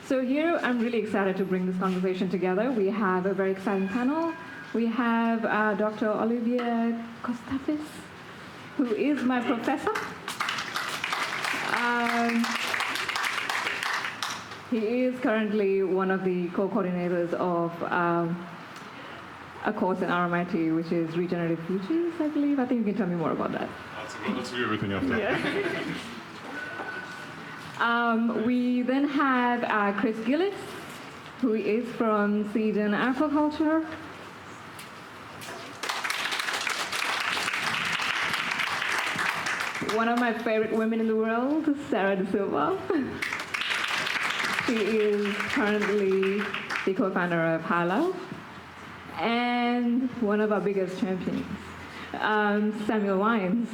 So here I'm really excited to bring this conversation together. We have a very exciting panel. We have Dr. Olivier Kostafis, who is my professor. He is currently one of the co-coordinators of a course in RMIT, which is Regenerative Futures, I believe. I think you can tell me more about that. Let's do everything after. Yeah. We then have Chris Gillies, who is from CGN Aquaculture. One of my favorite women in the world, Sarah De Silva. She is currently the co-founder of Hilo. And one of our biggest champions, Samuel Wines.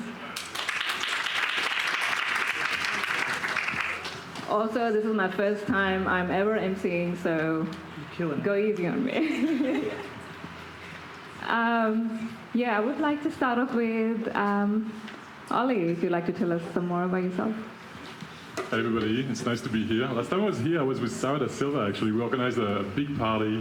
Also, this is my first time I'm ever emceeing, so go easy on me. Yeah, I would like to start off with Ollie, if you'd like to tell us some more about yourself. Hi everybody, it's nice to be here. Last time I was here, I was with Sarah Da Silva actually. We organized a big party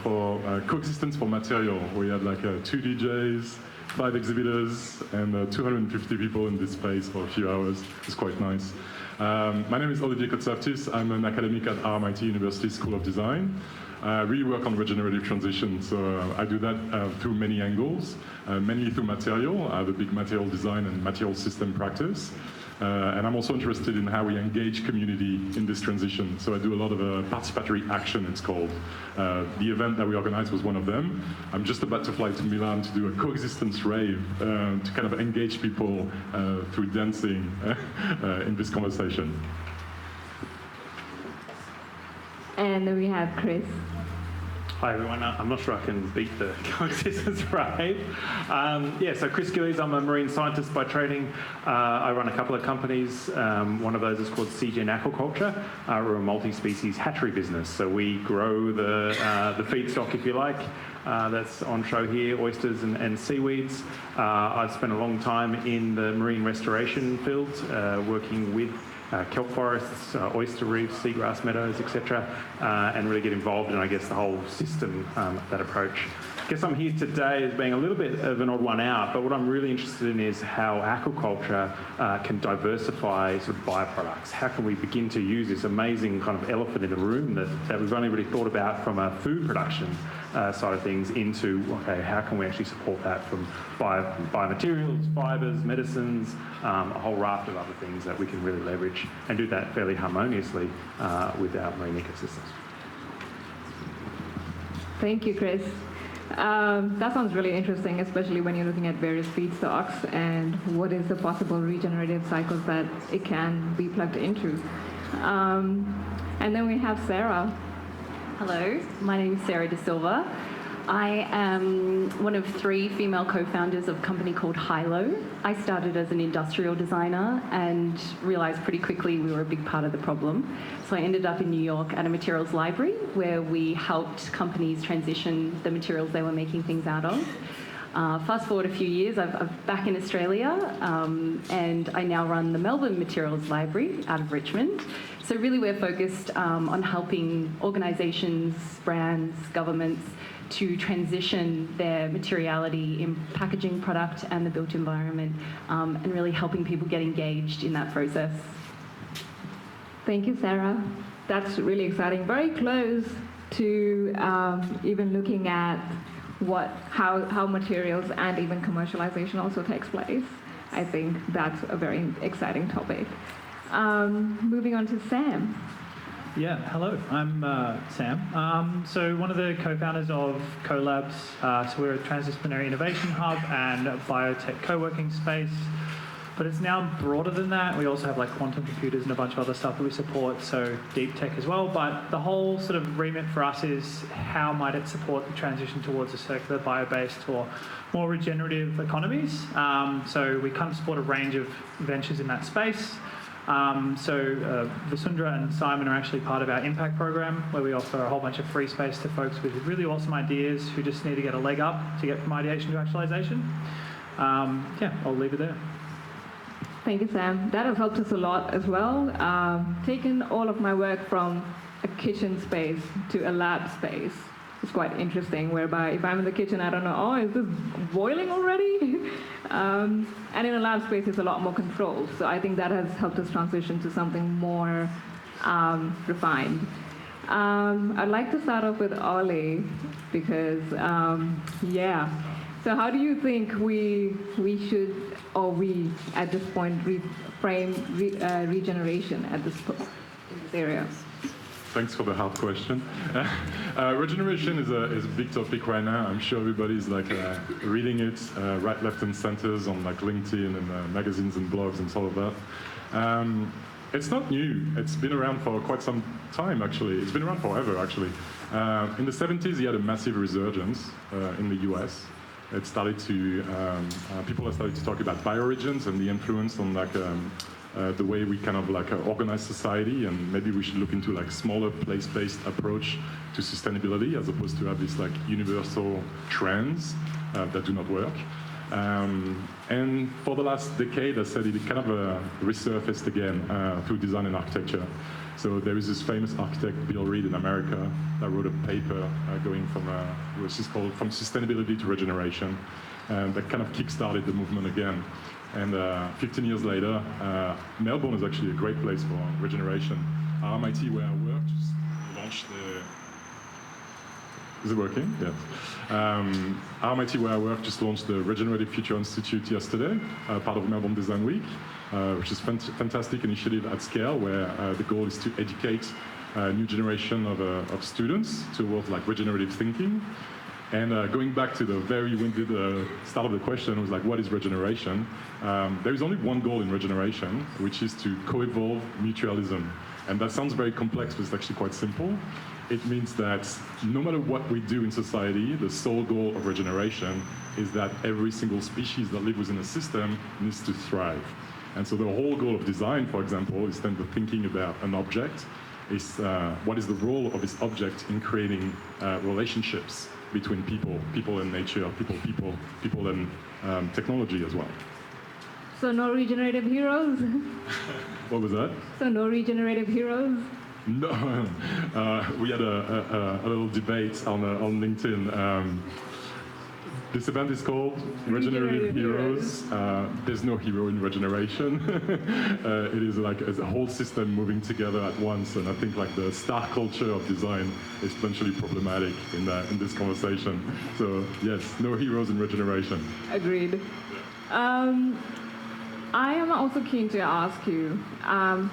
for coexistence for material. We had like 2 DJs, 5 exhibitors, and 250 people in this space for a few hours. It was quite nice. My name is Olivier Kostafis. I'm an academic at RMIT University School of Design. I really work on regenerative transition, so I do that through many angles, mainly through material. I have a big material design and material system practice. And I'm also interested in how we engage community in this transition. So I do a lot of participatory action, it's called. The event that we organized was one of them. I'm just about to fly to Milan to do a coexistence rave to kind of engage people through dancing in this conversation. And then we have Chris. Hi everyone, I'm not sure I can beat the coexistence rave. So Chris Gillies, I'm a marine scientist by training. I run a couple of companies. One of those is called CGN Aquaculture. We're a multi-species hatchery business. So we grow the feedstock, if you like, that's on show here, oysters and seaweeds. I've spent a long time in the marine restoration field, working with kelp forests, oyster reefs, seagrass meadows, etc., and really get involved in, I guess, the whole system, that approach. I guess I'm here today as being a little bit of an odd one out, but what I'm really interested in is how aquaculture can diversify sort of byproducts. How can we begin to use this amazing kind of elephant in the room that we've only really thought about from a food production side of things into, okay, how can we actually support that from biomaterials, fibres, medicines, a whole raft of other things that we can really leverage and do that fairly harmoniously with our marine ecosystems. Thank you, Chris. That sounds really interesting, especially when you're looking at various feedstocks and what is the possible regenerative cycles that it can be plugged into. And then we have Sarah. Hello, my name is Sarah De Silva. I am one of 3 female co-founders of a company called Hilo. I started as an industrial designer and realised pretty quickly we were a big part of the problem. So I ended up in New York at a materials library where we helped companies transition the materials they were making things out of. Fast forward a few years, I'm back in Australia, and I now run the Melbourne Materials Library out of Richmond. So really we're focused on helping organisations, brands, governments to transition their materiality in packaging, product and the built environment, and really helping people get engaged in that process. Thank you, Sarah. That's really exciting. Very close to even looking at how materials and even commercialization also takes place. I think that's a very exciting topic. Moving on to Sam. Yeah, hello, I'm Sam. So one of the co-founders of CoLabs, so we're a transdisciplinary innovation hub and a biotech co-working space, but it's now broader than that. We also have like quantum computers and a bunch of other stuff that we support, so deep tech as well, but the whole sort of remit for us is how might it support the transition towards a circular bio-based or more regenerative economies. So we kind of support a range of ventures in that space. Vasundhara and Simon are actually part of our impact program where we offer a whole bunch of free space to folks with really awesome ideas who just need to get a leg up to get from ideation to actualization. I'll leave it there. Thank you, Sam. That has helped us a lot as well. Taken all of my work from a kitchen space to a lab space is quite interesting, whereby if I'm in the kitchen, I don't know, oh, is this boiling already? And in a lab space, it's a lot more controlled. So I think that has helped us transition to something more refined. I'd like to start off with Ollie, because, yeah. So how do you think we should, or we, at this point, frame regeneration at this area? Thanks for the hard question. Regeneration is a big topic right now. I'm sure everybody's like reading it right, left, and centers on like LinkedIn and magazines and blogs and all of that. It's not new. It's been around for quite some time, actually. It's been around forever, actually. In the 70s, you had a massive resurgence in the US. It started to, people have started to talk about bioregions and the influence on like the way we kind of like organize society, and maybe we should look into like smaller place-based approach to sustainability as opposed to have these like universal trends that do not work. And for the last decade, I said it kind of resurfaced again through design and architecture. So there is this famous architect, Bill Reed in America, that wrote a paper going from, which is called From Sustainability to Regeneration, that kind of kick-started the movement again. And 15 years later, Melbourne is actually a great place for regeneration. RMIT, where I work, just launched the... Is it working? Yeah. RMIT, where I work, just launched the Regenerative Future Institute yesterday, part of Melbourne Design Week, which is a fantastic initiative at scale, where the goal is to educate a new generation of students towards like regenerative thinking. And going back to the very winded start of the question, was like, what is regeneration? There is only one goal in regeneration, which is to co-evolve mutualism. And that sounds very complex, but it's actually quite simple. It means that no matter what we do in society, the sole goal of regeneration is that every single species that lives within a system needs to thrive. And so the whole goal of design, for example, is then the thinking about an object, is what is the role of this object in creating relationships between people and nature, people and technology as well. So no regenerative heroes? What was that? So no regenerative heroes? No, we had a little debate on LinkedIn. This event is called Regenerative Heroes. There's no hero in regeneration. It is like as a whole system moving together at once, and I think like the star culture of design is potentially problematic in this conversation. So yes, no heroes in regeneration. Agreed. I am also keen to ask you,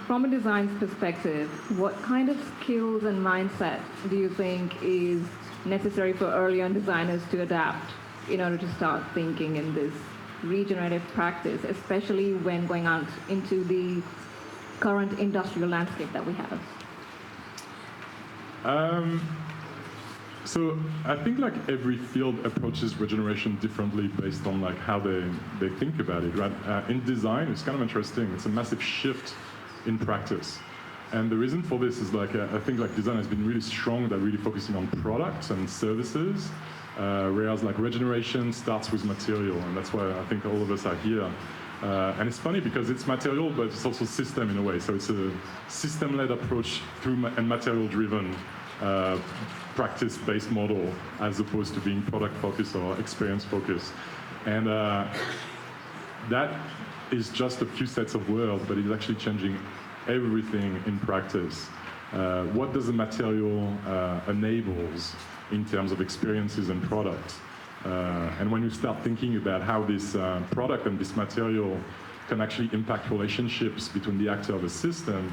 from a design perspective, what kind of skills and mindset do you think is necessary for early on designers to adapt in order to start thinking in this regenerative practice, especially when going out into the current industrial landscape that we have? So I think like every field approaches regeneration differently based on like how they think about it, right? In design, it's kind of interesting. It's a massive shift in practice. And the reason for this is like, I think like design has been really strong at really focusing on products and services, whereas like regeneration starts with material, and that's why I think all of us are here. And it's funny because it's material, but it's also system in a way. So it's a system-led approach through and material-driven practice-based model, as opposed to being product-focused or experience-focused. And that is just a few sets of words, but it's actually changing everything in practice. What does the material enables in terms of experiences and products? And when you start thinking about how this product and this material can actually impact relationships between the actor of the system,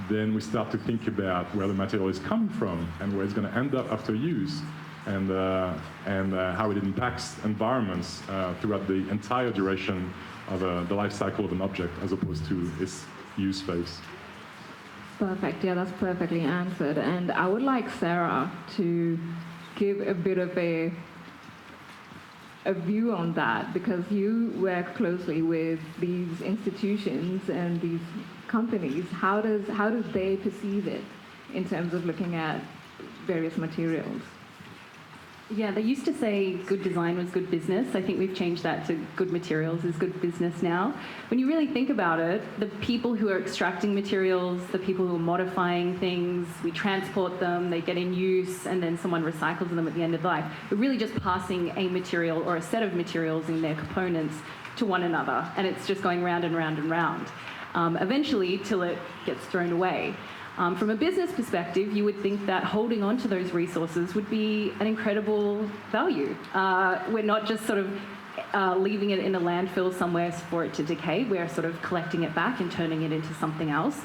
then we start to think about where the material is coming from and where it's going to end up after use, and how it impacts environments throughout the entire duration of the life cycle of an object, as opposed to its use phase. Perfect. Yeah, that's perfectly answered. And I would like Sarah to give a bit of a view on that, because you work closely with these institutions and these companies. How do they perceive it in terms of looking at various materials? Yeah, they used to say good design was good business. I think we've changed that to good materials is good business now. When you really think about it, the people who are extracting materials, the people who are modifying things, we transport them, they get in use, and then someone recycles them at the end of life. We're really just passing a material or a set of materials in their components to one another, and it's just going round and round and round, eventually till it gets thrown away. From a business perspective, you would think that holding on to those resources would be an incredible value. We're not just sort of leaving it in a landfill somewhere for it to decay. We're sort of collecting it back and turning it into something else.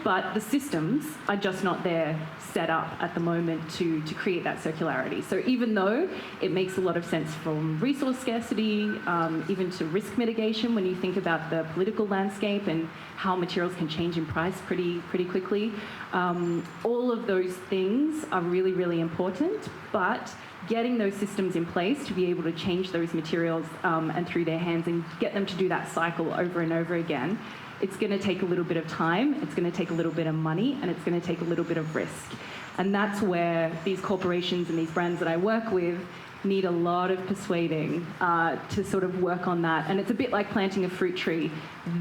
But the systems are just not there set up at the moment to create that circularity. So even though it makes a lot of sense from resource scarcity, even to risk mitigation, when you think about the political landscape and how materials can change in price pretty quickly, all of those things are really, really important. But getting those systems in place to be able to change those materials and through their hands and get them to do that cycle over and over again, it's going to take a little bit of time, it's going to take a little bit of money, and it's going to take a little bit of risk. And that's where these corporations and these brands that I work with need a lot of persuading to sort of work on that. And it's a bit like planting a fruit tree.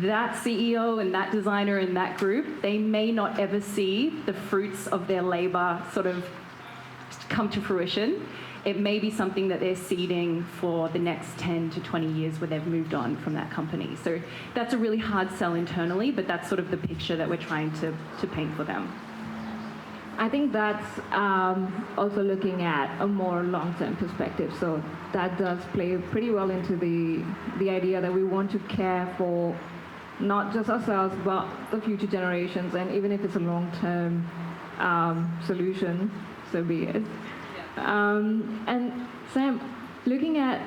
That CEO and that designer and that group, they may not ever see the fruits of their labor sort of come to fruition. It may be something that they're seeding for the next 10 to 20 years where they've moved on from that company. So that's a really hard sell internally, but that's sort of the picture that we're trying to paint for them. I think that's also looking at a more long-term perspective. So that does play pretty well into the idea that we want to care for not just ourselves, but the future generations. And even if it's a long-term solution, so be it. And Sam, looking at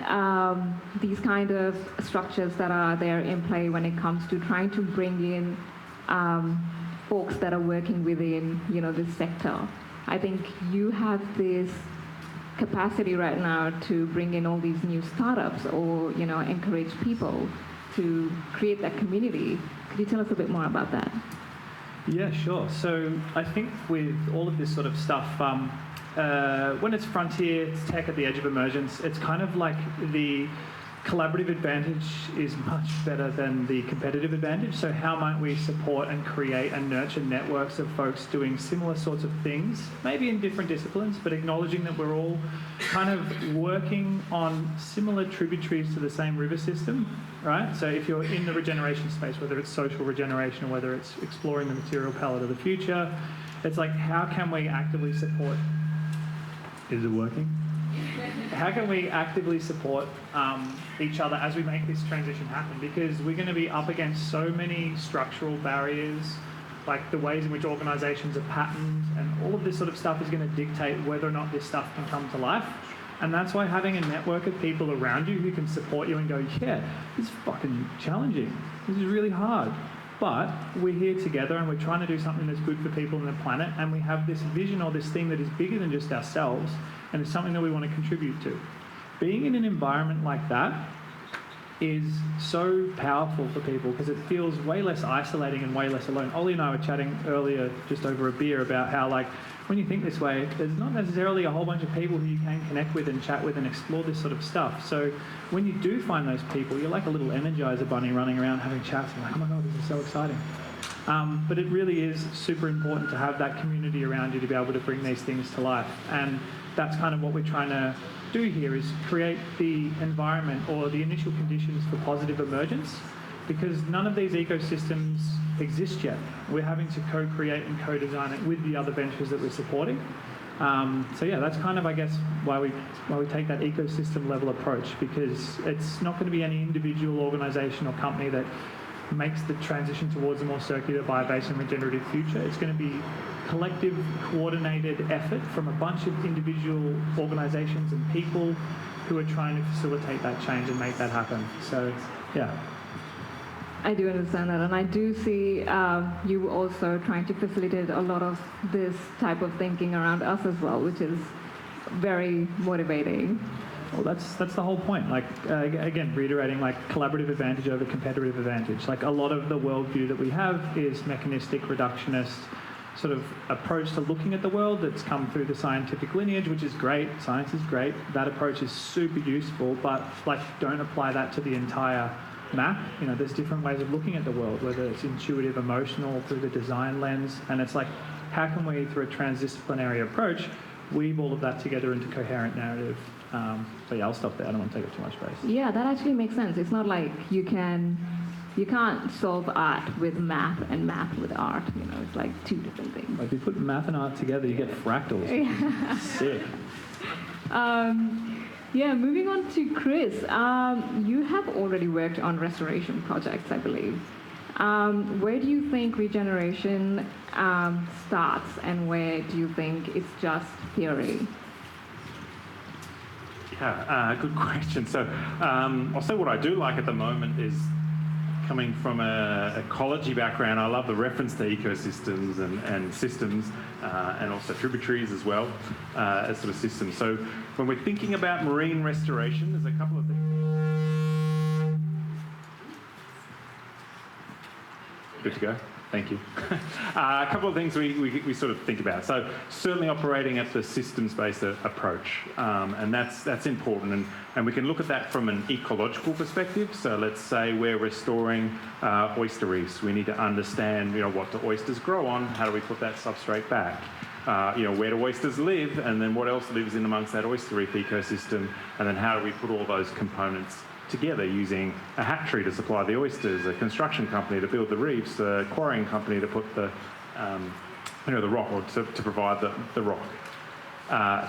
these kind of structures that are there in play when it comes to trying to bring in folks that are working within, this sector, I think you have this capacity right now to bring in all these new startups or, encourage people to create that community. Could you tell us a bit more about that? Yeah, sure. So I think with all of this sort of stuff, when it's frontier, it's tech at the edge of emergence, it's kind of like the collaborative advantage is much better than the competitive advantage. So how might we support and create and nurture networks of folks doing similar sorts of things, maybe in different disciplines, but acknowledging that we're all kind of working on similar tributaries to the same river system, right? So if you're in the regeneration space, whether it's social regeneration or whether it's exploring the material palette of the future, it's like, how can we actively support? Is it working? How can we actively support each other as we make this transition happen? Because we're going to be up against so many structural barriers, like the ways in which organisations are patterned, and all of this sort of stuff is going to dictate whether or not this stuff can come to life. And that's why having a network of people around you who can support you and go, yeah, this is fucking challenging. This is really hard. But we're here together and we're trying to do something that's good for people and the planet, and we have this vision or this thing that is bigger than just ourselves, and it's something that we want to contribute to. Being in an environment like that is so powerful for people because it feels way less isolating and way less alone. Ollie and I were chatting earlier just over a beer about how, like, when you think this way, there's not necessarily a whole bunch of people who you can connect with and chat with and explore this sort of stuff. So when you do find those people, you're like a little Energizer bunny running around having chats and like, oh my God, this is so exciting. But it really is super important to have that community around you to be able to bring these things to life. And that's kind of what we're trying to do here, is create the environment or the initial conditions for positive emergence, because none of these ecosystems exist yet. We're having to co-create and co-design it with the other ventures that we're supporting. So yeah, that's kind of, I guess, why we take that ecosystem level approach, because it's not going to be any individual organisation or company that makes the transition towards a more circular, bio-based and regenerative future. It's going to be collective, coordinated effort from a bunch of individual organisations and people who are trying to facilitate that change and make that happen. So, yeah. I do understand that, and I do see you also trying to facilitate a lot of this type of thinking around us as well, which is very motivating. Well, that's the whole point. Like, again, reiterating, like, collaborative advantage over competitive advantage. Like, a lot of the worldview that we have is mechanistic, reductionist, sort of approach to looking at the world that's come through the scientific lineage, which is great. Science is great. That approach is super useful, but like don't apply that to the entire map. You know, there's different ways of looking at the world, whether it's intuitive, emotional, through the design lens, and it's like, how can we, through a transdisciplinary approach, weave all of that together into coherent narrative? But yeah, I'll stop there. I don't want to take up too much space. Yeah, that actually makes sense. It's not like you can't solve art with math and math with art. You know, it's like two different things. Like if you put math and art together, you get fractals. Sick. Yeah, moving on to Chris. You have already worked on restoration projects, I believe. Where do you think regeneration starts, and where do you think it's just theory? Yeah, good question. So I'll say what I do like at the moment is coming from an ecology background. I love the reference to ecosystems and systems and also tributaries as well as sort of systems. So when we're thinking about marine restoration, there's a couple of things. Good to go. Thank you. A couple of things we sort of think about. So certainly operating at the systems-based approach, and that's important. And we can look at that from an ecological perspective. So let's say we're restoring oyster reefs. We need to understand, you know, what do oysters grow on? How do we put that substrate back? You know, where do oysters live? And then what else lives in amongst that oyster reef ecosystem? And then how do we put all those components together using a hatchery to supply the oysters, a construction company to build the reefs, a quarrying company to put the, you know, the rock, or to provide the rock.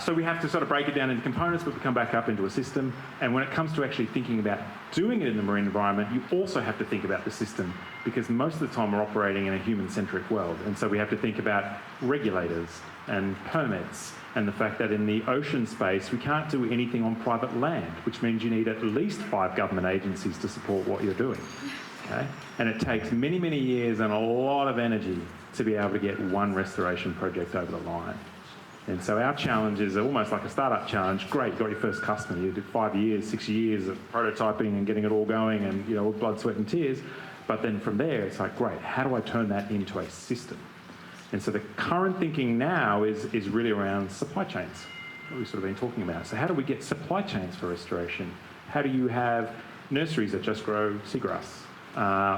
So we have to sort of break it down into components, but we come back up into a system. And when it comes to actually thinking about doing it in the marine environment, you also have to think about the system, because most of the time we're operating in a human-centric world. And so we have to think about regulators and permits, and the fact that in the ocean space we can't do anything on private land, which means you need at least 5 government agencies to support what you're doing. Okay? And it takes many, many years and a lot of energy to be able to get one restoration project over the line. And so our challenge is almost like a startup challenge. Great, you got your first customer. You did 5 years, 6 years of prototyping and getting it all going, and you know, blood, sweat and tears. But then from there, it's like, great, how do I turn that into a system? And so the current thinking now is really around supply chains, what we've sort of been talking about. So how do we get supply chains for restoration? How do you have nurseries that just grow seagrass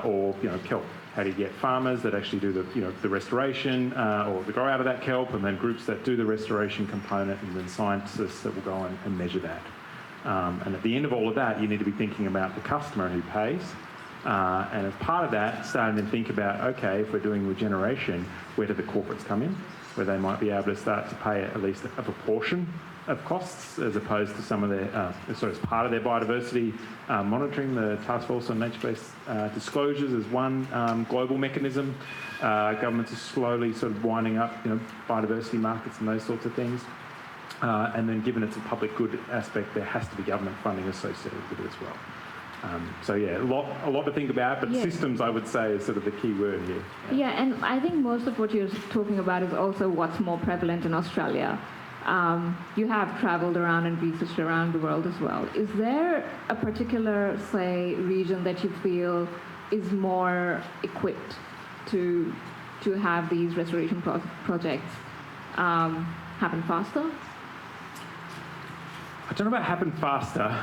or, you know, kelp? How do you get farmers that actually do the, you know, the restoration or the grow out of that kelp, and then groups that do the restoration component, and then scientists that will go and measure that. And at the end of all of that, you need to be thinking about the customer who pays. And as part of that, starting to think about, okay, if we're doing regeneration, where do the corporates come in? Where they might be able to start to pay at least a proportion of costs, as opposed to some of their, as part of their biodiversity monitoring. The Task Force on Nature-Based Disclosures is one global mechanism. Governments are slowly sort of winding up, you know, biodiversity markets and those sorts of things. And then given it's a public good aspect, there has to be government funding associated with it as well. So yeah, a lot to think about, but systems, I would say, is sort of the key word here. Yeah, and I think most of what you're talking about is also what's more prevalent in Australia. You have traveled around and researched around the world as well. Is there a particular, say, region that you feel is more equipped to have these restoration projects happen faster? I don't know about happen faster.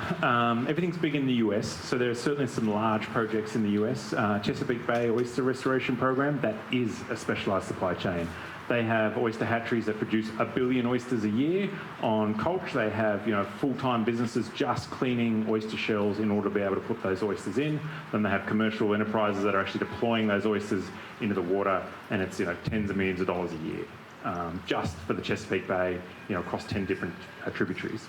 Everything's big in the US, so there are certainly some large projects in the US. Chesapeake Bay Oyster Restoration Program, that is a specialised supply chain. They have oyster hatcheries that produce 1 billion oysters a year. On Culture, they have, you know, full-time businesses just cleaning oyster shells in order to be able to put those oysters in. Then they have commercial enterprises that are actually deploying those oysters into the water, and it's, you know, tens of millions of dollars a year, just for the Chesapeake Bay, you know, across 10 different tributaries.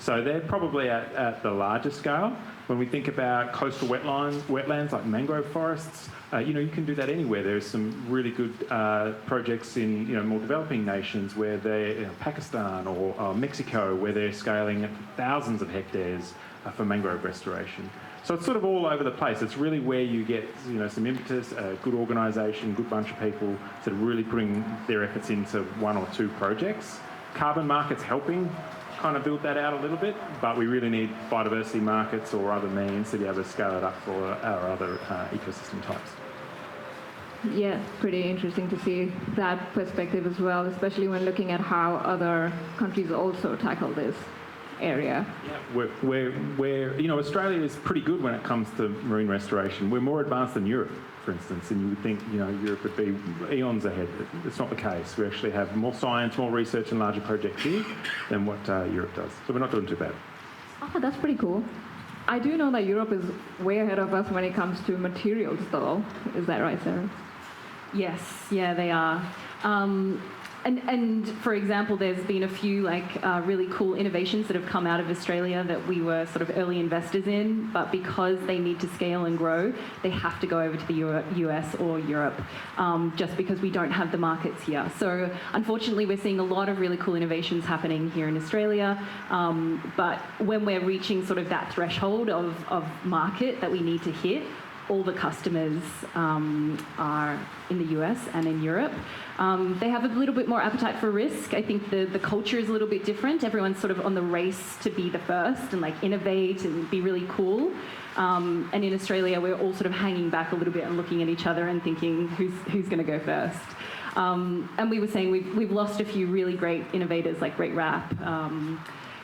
So they're probably at the larger scale. When we think about coastal wetlands like mangrove forests, you know, you can do that anywhere. There's some really good projects in, you know, more developing nations where they're, you know, Pakistan or Mexico, where they're scaling at thousands of hectares for mangrove restoration. So it's sort of all over the place. It's really where you get, you know, some impetus, a good organisation, good bunch of people that are really putting their efforts into 1 or 2 projects. Carbon markets helping kind of build that out a little bit, but we really need biodiversity markets or other means to be able to scale it up for our other ecosystem types. Yeah, pretty interesting to see that perspective as well, especially when looking at how other countries also tackle this area. Australia is pretty good when it comes to marine restoration. We're more advanced than Europe, for instance, and you would think, Europe would be eons ahead. It's not the case. We actually have more science, more research and larger projects here than what Europe does. So we're not doing too bad. Oh, that's pretty cool. I do know that Europe is way ahead of us when it comes to materials, though. Is that right, Sarah? Yes, yeah, they are. And for example, there's been a few really cool innovations that have come out of Australia that we were sort of early investors in, but because they need to scale and grow, they have to go over to the US or Europe, just because we don't have the markets here. So unfortunately, we're seeing a lot of really cool innovations happening here in Australia, but when we're reaching sort of that threshold of market that we need to hit, all the customers are in the US and in Europe. They have a little bit more appetite for risk. I think the culture is a little bit different. Everyone's sort of on the race to be the first and innovate and be really cool. And in Australia, we're all sort of hanging back a little bit and looking at each other and thinking, who's going to go first? And we were saying we've lost a few really great innovators like Great Rap.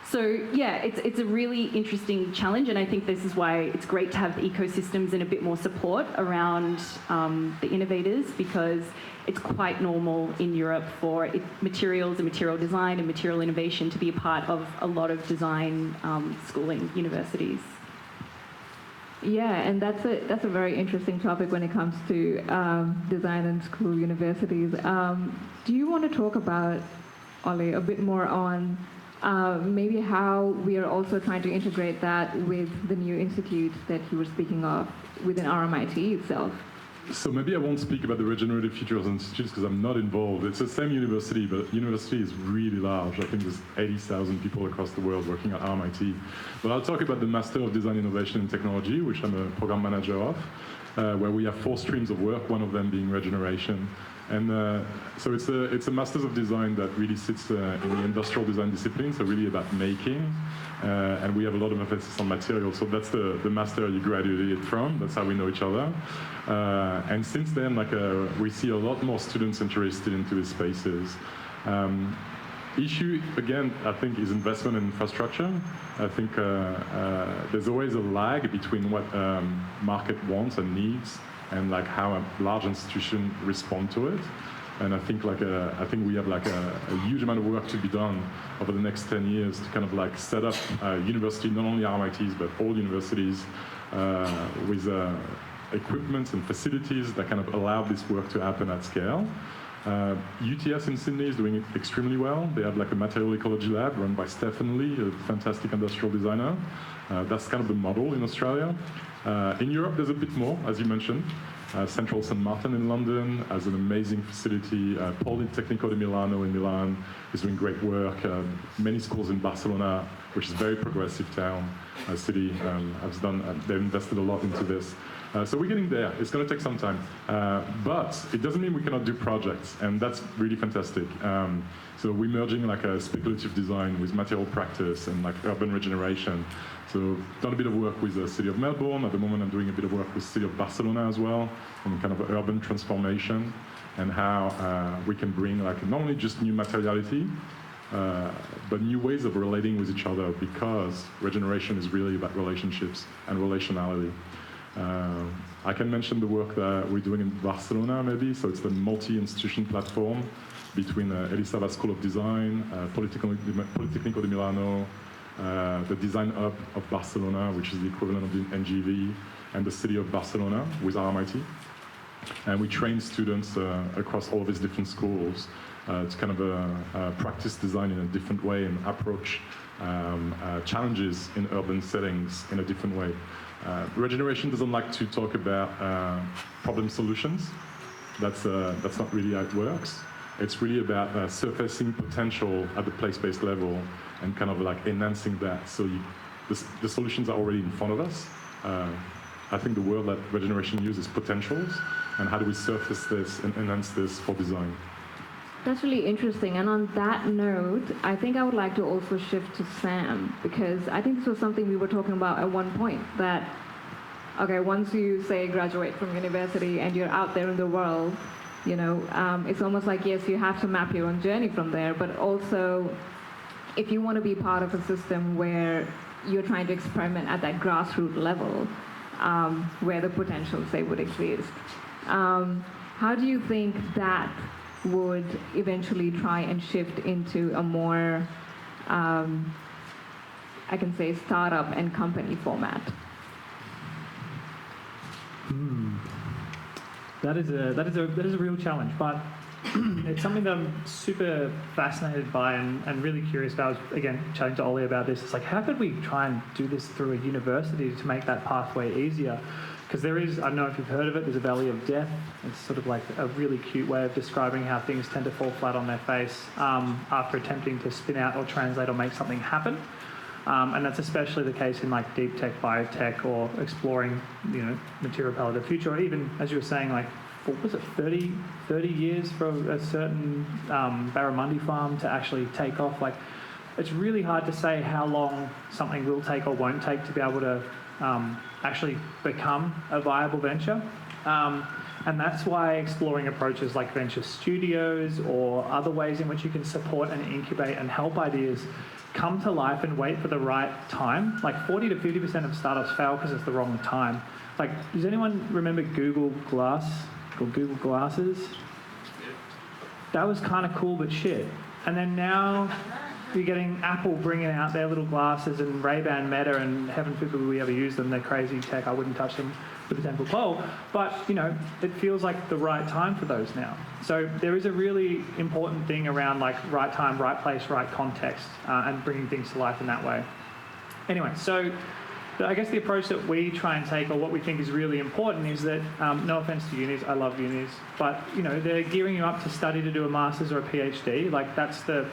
So yeah, it's a really interesting challenge, and I think this is why it's great to have the ecosystems and a bit more support around the innovators, because it's quite normal in Europe for materials and material design and material innovation to be a part of a lot of design schooling universities. Yeah, and that's a very interesting topic when it comes to design and school universities. Do you want to talk about, Ollie, a bit more on maybe how we are also trying to integrate that with the new institute that you were speaking of within RMIT itself? So maybe I won't speak about the Regenerative Futures Institute because I'm not involved. It's the same university, but university is really large. I think there's 80,000 people across the world working at RMIT. But I'll talk about the Master of Design, Innovation and Technology, which I'm a program manager of, where we have 4 streams of work, one of them being regeneration. And so it's a Masters of Design that really sits in the industrial design discipline, so really about making. And we have a lot of emphasis on materials. So that's the master you graduated from. That's how we know each other. And since then, we see a lot more students interested into these spaces. Issue, again, I think, is investment in infrastructure. I think there's always a lag between what market wants and needs and how a large institution respond to it. And I think I think we have a huge amount of work to be done over the next 10 years to kind of set up university, not only RMITs, but all universities with equipment and facilities that kind of allow this work to happen at scale. UTS in Sydney is doing it extremely well. They have a material ecology lab run by Stephen Lee, a fantastic industrial designer. That's kind of the model in Australia. In Europe, there's a bit more, as you mentioned. Central St. Martin in London has an amazing facility. Politecnico di Milano in Milan is doing great work. Many schools in Barcelona, which is a very progressive city, they've invested a lot into this. So we're getting there. It's going to take some time. But it doesn't mean we cannot do projects, and that's really fantastic. So we're merging a speculative design with material practice and urban regeneration. So done a bit of work with the city of Melbourne. At the moment, I'm doing a bit of work with the city of Barcelona as well, on kind of urban transformation and how we can bring not only just new materiality, but new ways of relating with each other, because regeneration is really about relationships and relationality. I can mention the work that we're doing in Barcelona, maybe. So it's the multi-institution platform between Elisava School of Design, Politecnico di Milano, the Design Hub of Barcelona, which is the equivalent of the NGV, and the city of Barcelona with RMIT. And we train students across all of these different schools to kind of practice design in a different way and approach challenges in urban settings in a different way. Regeneration doesn't like to talk about problem solutions. That's not really how it works. It's really about surfacing potential at the place-based level and kind of enhancing that. So the solutions are already in front of us. I think the word that regeneration uses is potentials, and how do we surface this and enhance this for design? That's really interesting. And on that note, I think I would like to also shift to Sam, because I think this was something we were talking about at one point, that okay, once you say graduate from university and you're out there in the world, it's almost like, yes, you have to map your own journey from there, but also if you want to be part of a system where you're trying to experiment at that grassroots level, where the potential, say, would exist, how do you think that would eventually try and shift into a more, I can say, startup and company format? That is a real challenge, but it's something that I'm super fascinated by and really curious about. I was, again, chatting to Ollie about this. It's like, how could we try and do this through a university to make that pathway easier? Because there is, I don't know if you've heard of it, there's a valley of death. It's sort of like a really cute way of describing how things tend to fall flat on their face after attempting to spin out or translate or make something happen. And that's especially the case in like deep tech, biotech, or exploring, material palette of the future, or even, as you were saying, like, what was it, 30 years for a certain barramundi farm to actually take off. Like, it's really hard to say how long something will take or won't take to be able to actually become a viable venture. And that's why exploring approaches like venture studios or other ways in which you can support and incubate and help ideas come to life and wait for the right time. Like 40 to 50% of startups fail because it's the wrong time. Like, does anyone remember Google Glass or Google Glasses? That was kind of cool but shit. And then now you're getting Apple bringing out their little glasses and Ray-Ban Meta, and heaven forbid we ever use them. They're crazy tech. I wouldn't touch them with a 10-foot pole. But, it feels like the right time for those now. So there is a really important thing around like right time, right place, right context, and bringing things to life in that way. Anyway, so I guess the approach that we try and take, or what we think is really important, is that, no offense to unis, I love unis, but they're gearing you up to study to do a master's or a PhD. That's the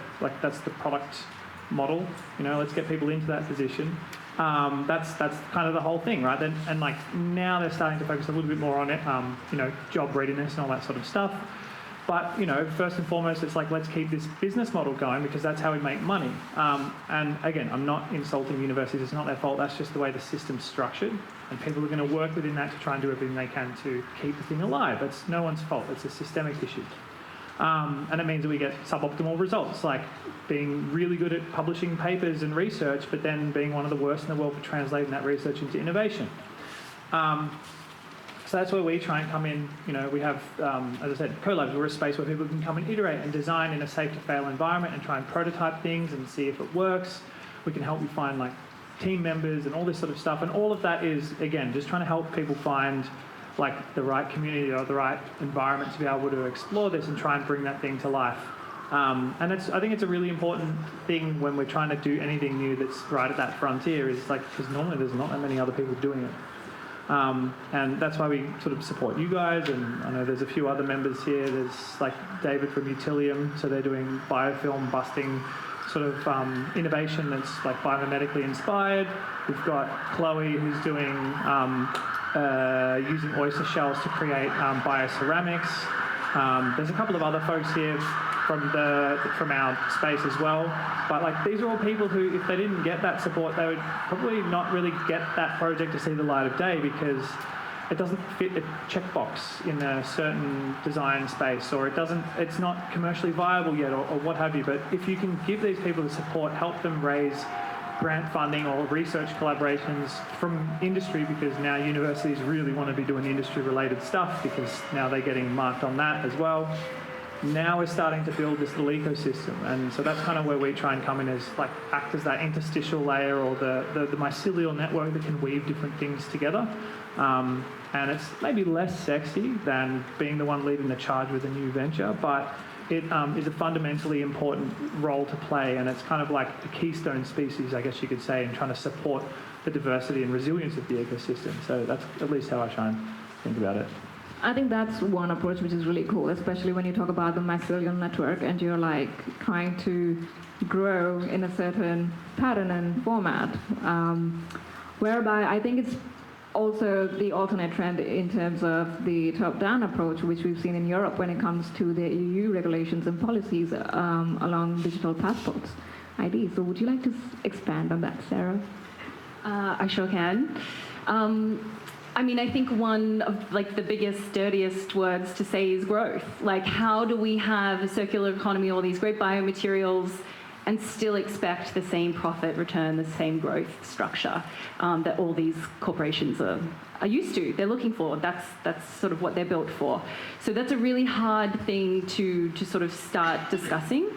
product model. Let's get people into that position. That's kind of the whole thing, right? And like now they're starting to focus a little bit more on it, job readiness and all that sort of stuff. But, first and foremost, it's like, let's keep this business model going because that's how we make money. And again, I'm not insulting universities. It's not their fault. That's just the way the system's structured. And people are going to work within that to try and do everything they can to keep the thing alive. It's no one's fault. It's a systemic issue. And it means that we get suboptimal results, like being really good at publishing papers and research, but then being one of the worst in the world for translating that research into innovation. So that's where we try and come in. We have, as I said, collabs. We're a space where people can come and iterate and design in a safe-to-fail environment and try and prototype things and see if it works. We can help you find like team members and all this sort of stuff. And all of that is, again, just trying to help people find like the right community or the right environment to be able to explore this and try and bring that thing to life. And I think it's a really important thing when we're trying to do anything new that's right at that frontier, is like, because normally there's not that many other people doing it. And that's why we sort of support you guys, and I know there's a few other members here. There's like David from Utilium, so they're doing biofilm busting sort of innovation that's like biomedically inspired. We've got Chloe, who's doing using oyster shells to create bioceramics. There's a couple of other folks here from our space as well. But like, these are all people who, if they didn't get that support, they would probably not really get that project to see the light of day because it doesn't fit a checkbox in a certain design space, or it's not commercially viable yet, or what have you. But if you can give these people the support, help them raise grant funding or research collaborations from industry, because now universities really want to be doing industry-related stuff because now they're getting marked on that as well. Now we're starting to build this little ecosystem, and so that's kind of where we try and come in, as like act as that interstitial layer, or the mycelial network that can weave different things together. And it's maybe less sexy than being the one leading the charge with a new venture, but it is a fundamentally important role to play, and it's kind of like a keystone species, I guess you could say, in trying to support the diversity and resilience of the ecosystem. So that's at least how I try and think about it. I think that's one approach which is really cool, especially when you talk about the mycelial network and you're like trying to grow in a certain pattern and format, whereby I think it's also the alternate trend in terms of the top-down approach, which we've seen in Europe when it comes to the EU regulations and policies along digital passports, IDs. So would you like to expand on that, Sarah? I sure can. I mean, I think one of like the biggest, dirtiest words to say is growth. Like, how do we have a circular economy, all these great biomaterials, and still expect the same profit return, the same growth structure that all these corporations are used to, they're looking for. That's sort of what they're built for. So that's a really hard thing to sort of start discussing.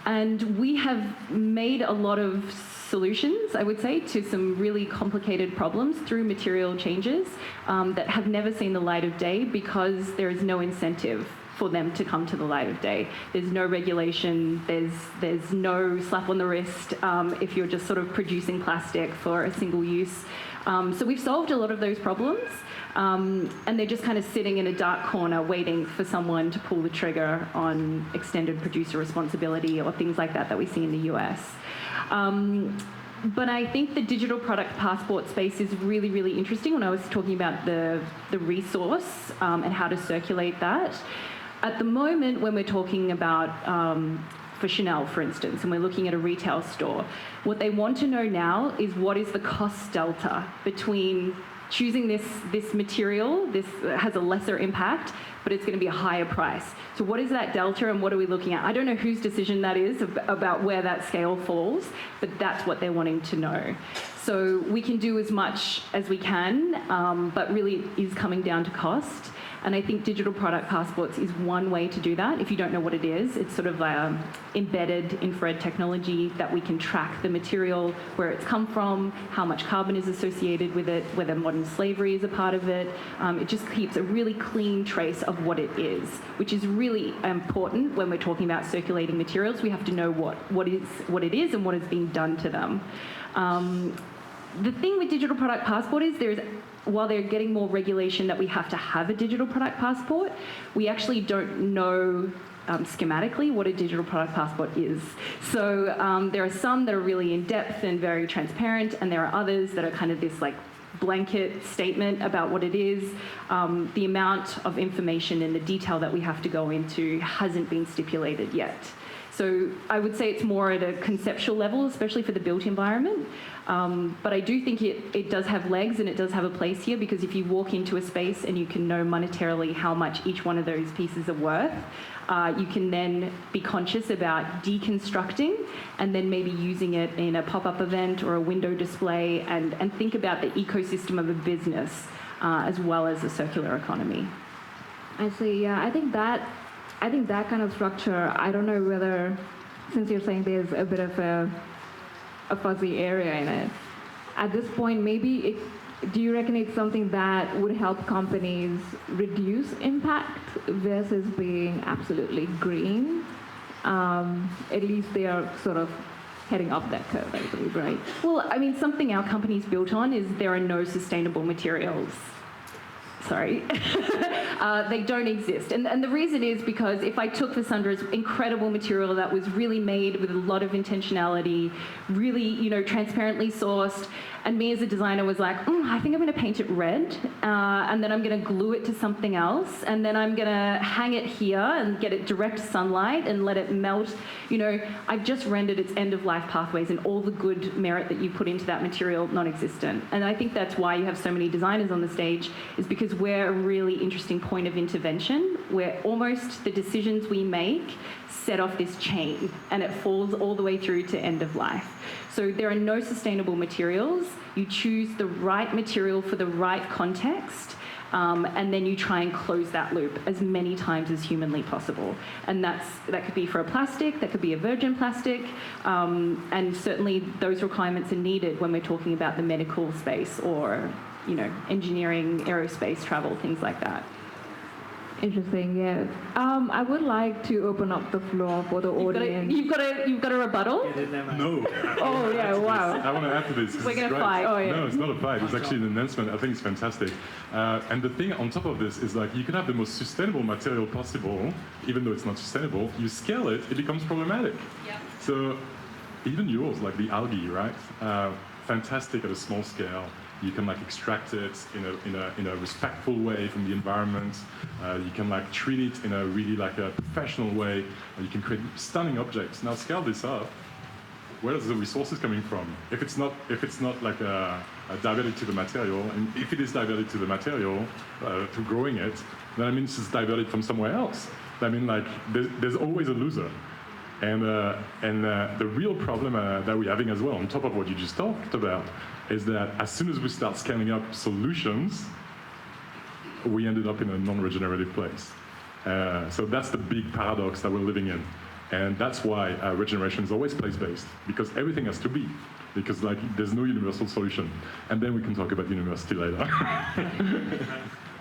And we have made a lot of solutions, I would say, to some really complicated problems through material changes that have never seen the light of day because there is no incentive for them to come to the light of day. There's no regulation, there's no slap on the wrist if you're just sort of producing plastic for a single use. So we've solved a lot of those problems, and they're just kind of sitting in a dark corner waiting for someone to pull the trigger on extended producer responsibility or things like that we see in the US. But I think the digital product passport space is really, really interesting when I was talking about the resource and how to circulate that. At the moment, when we're talking about, for Chanel, for instance, and we're looking at a retail store, what they want to know now is what is the cost delta between choosing this material, this has a lesser impact, but it's going to be a higher price. So what is that delta and what are we looking at? I don't know whose decision that is about where that scale falls, but that's what they're wanting to know. So we can do as much as we can, but really it is coming down to cost. And I think digital product passports is one way to do that. If you don't know what it is, it's sort of embedded infrared technology that we can track the material, where it's come from, how much carbon is associated with it, whether modern slavery is a part of it. It just keeps a really clean trace of what it is, which is really important when we're talking about circulating materials. We have to know what it is and what is being done to them. The thing with digital product passport is while they're getting more regulation that we have to have a digital product passport, we actually don't know schematically what a digital product passport is. So there are some that are really in depth and very transparent, and there are others that are kind of this like blanket statement about what it is. The amount of information and the detail that we have to go into hasn't been stipulated yet. So I would say it's more at a conceptual level, especially for the built environment. But I do think it does have legs and it does have a place here, because if you walk into a space and you can know monetarily how much each one of those pieces are worth, you can then be conscious about deconstructing and then maybe using it in a pop-up event or a window display and think about the ecosystem of a business as well as a circular economy. I see, yeah. I think that kind of structure, I don't know whether, since you're saying there's a bit of a fuzzy area in it, at this point, maybe do you reckon it's something that would help companies reduce impact versus being absolutely green? At least they are sort of heading up that curve, I believe, right? Well, I mean, something our company's built on is there are no sustainable materials. Sorry. They don't exist. And the reason is because if I took Vassundra's incredible material that was really made with a lot of intentionality, really, transparently sourced, and me as a designer was like, I think I'm going to paint it red, and then I'm going to glue it to something else, and then I'm going to hang it here and get it direct sunlight and let it melt. I've just rendered its end-of-life pathways and all the good merit that you put into that material non-existent. And I think that's why you have so many designers on the stage, is because we're a really interesting point of intervention where almost the decisions we make set off this chain and it falls all the way through to end of life. So there are no sustainable materials. You choose the right material for the right context, and then you try and close that loop as many times as humanly possible. And that could be for a plastic, that could be a virgin plastic, and certainly those requirements are needed when we're talking about the medical space or engineering, aerospace, travel, things like that. Interesting, yeah. I would like to open up the floor for the audience. You've got a rebuttal? No. Oh, yeah, wow. I want to add to this. We're going to fight. Oh, yeah. No, it's not a fight. It's actually an enhancement. I think it's fantastic. And the thing on top of this is you can have the most sustainable material possible, even though it's not sustainable. You scale it, it becomes problematic. Yep. So even yours, like the algae, right? Fantastic at a small scale. You can extract it in a respectful way from the environment. You can treat it in a really a professional way. You can create stunning objects. Now scale this up. where's the resources coming from? If it's not like diverted to the material, and if it is diverted to the material to growing it, then that means it's diverted from somewhere else. I mean, like there's always a loser. And the real problem that we're having as well, on top of what you just talked about, is that as soon as we start scaling up solutions, we ended up in a non-regenerative place. So that's the big paradox that we're living in. And that's why regeneration is always place-based, because everything has to be, because like there's no universal solution. And then we can talk about university later.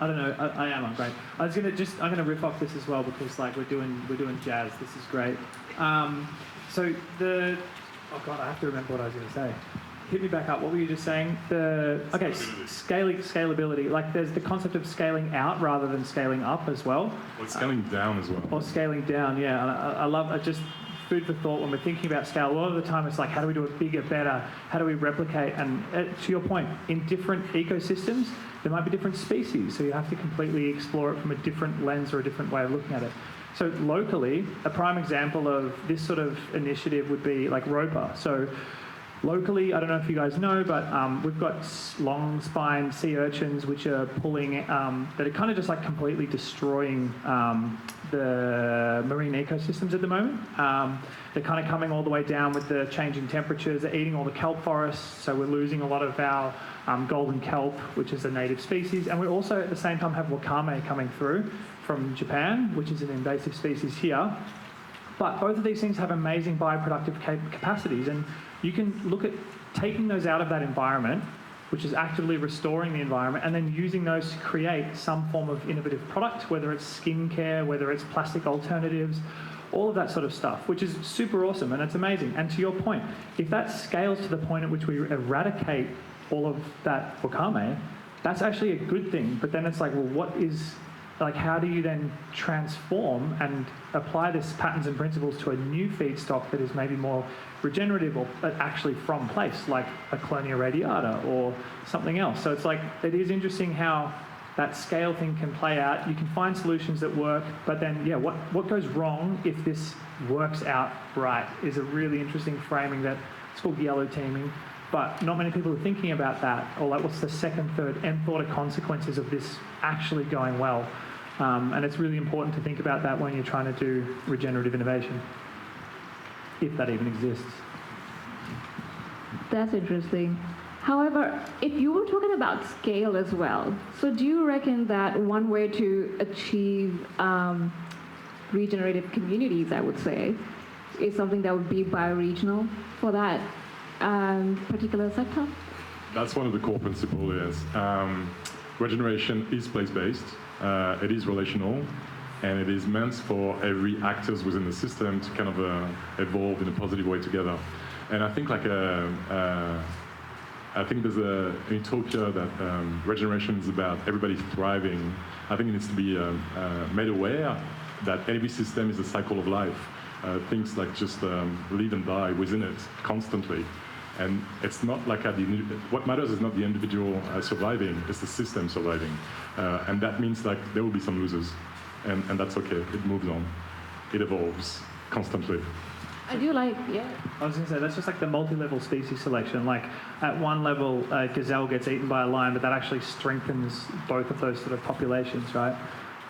I don't know. I'm great. I'm gonna riff off this as well because like we're doing jazz. This is great. Oh god, I have to remember what I was gonna say. Hit me back up. What were you just saying? Scalability. Like there's the concept of scaling out rather than scaling up as well. Or scaling down as well. Or scaling down, yeah. And I love just food for thought when we're thinking about scale. A lot of the time it's like, how do we do it bigger, better? How do we replicate? And to your point, in different ecosystems, there might be different species. So you have to completely explore it from a different lens or a different way of looking at it. So locally, a prime example of this sort of initiative would be like Roper. So locally, I don't know if you guys know, but we've got long-spined sea urchins which are pulling, that are kind of just like completely destroying the marine ecosystems at the moment. They're kind of coming all the way down with the changing temperatures. They're eating all the kelp forests, so we're losing a lot of our golden kelp, which is a native species. And we also, at the same time, have wakame coming through from Japan, which is an invasive species here. But both of these things have amazing bioproductive capacities, and you can look at taking those out of that environment, which is actively restoring the environment, and then using those to create some form of innovative product, whether it's skincare, whether it's plastic alternatives, all of that sort of stuff, which is super awesome, and it's amazing. And to your point, if that scales to the point at which we eradicate all of that wakame, that's actually a good thing. But then it's like, well, how do you then transform and apply these patterns and principles to a new feedstock that is maybe more regenerative or actually from place, like a Clonia radiata or something else? So it's like, it is interesting how that scale thing can play out. You can find solutions that work, but then, yeah, what goes wrong if this works out right is a really interesting framing that it's called yellow teaming. But not many people are thinking about that, or like what's the second, third, nth order consequences of this actually going well. And it's really important to think about that when you're trying to do regenerative innovation, if that even exists. That's interesting. However, if you were talking about scale as well, so do you reckon that one way to achieve regenerative communities, I would say, is something that would be bioregional for that particular sector? That's one of the core principles, yes. Regeneration is place-based, it is relational, and it is meant for every actors within the system to kind of evolve in a positive way together. And I think there's a utopia that regeneration is about everybody thriving. I think it needs to be made aware that every system is a cycle of life. Things like just live and die within it constantly. And it's not like what matters is not the individual surviving, it's the system surviving. And that means like there will be some losers, and that's okay, it moves on. It evolves constantly. I do like, yeah. I was going to say, that's just like the multi-level species selection. Like at one level, a gazelle gets eaten by a lion, but that actually strengthens both of those sort of populations, right?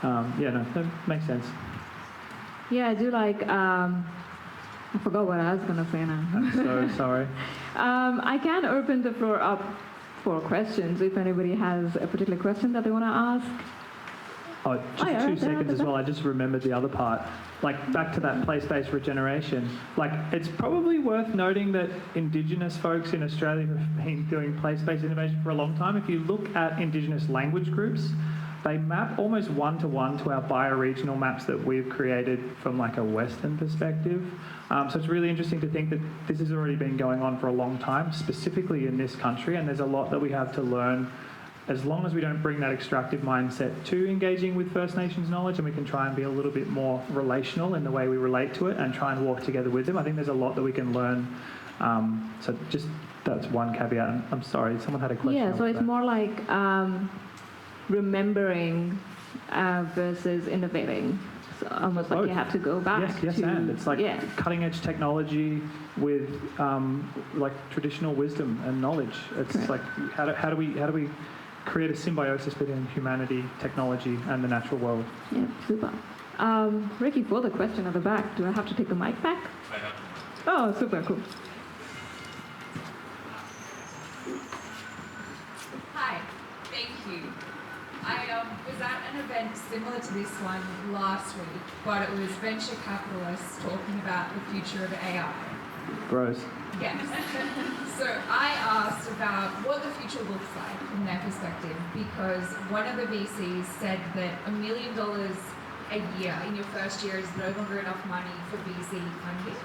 That makes sense. Yeah, I do like, I forgot what I was going to say now. I'm so sorry. I can open the floor up for questions if anybody has a particular question that they want to ask. Oh, just 2 seconds as well. I just remembered the other part. Like back to that place-based regeneration. Like it's probably worth noting that Indigenous folks in Australia have been doing place-based innovation for a long time. If you look at Indigenous language groups, they map almost one-to-one to our bioregional maps that we've created from like a Western perspective. So it's really interesting to think that this has already been going on for a long time, specifically in this country, and there's a lot that we have to learn as long as we don't bring that extractive mindset to engaging with First Nations knowledge, and we can try and be a little bit more relational in the way we relate to it and try and walk together with them. I think there's a lot that we can learn. So just that's one caveat. I'm sorry, someone had a question. Yeah, so it's more like remembering versus innovating. almost like Both. you have to go back Yes, to... and it's like yeah. cutting edge technology with like traditional wisdom and knowledge. It's Correct. like how do we create a symbiosis between humanity, technology, and the natural world? Yeah, super. Ricky, for the question at the back, do I have to take the mic back? I have. Oh, super cool. Hi, thank you. I was at an event similar to this one last week, but it was venture capitalists talking about the future of AI. Gross. Yes. So I asked about what the future looks like from their perspective, because one of the VCs said that $1 million a year in your first year is no longer enough money for VC funding.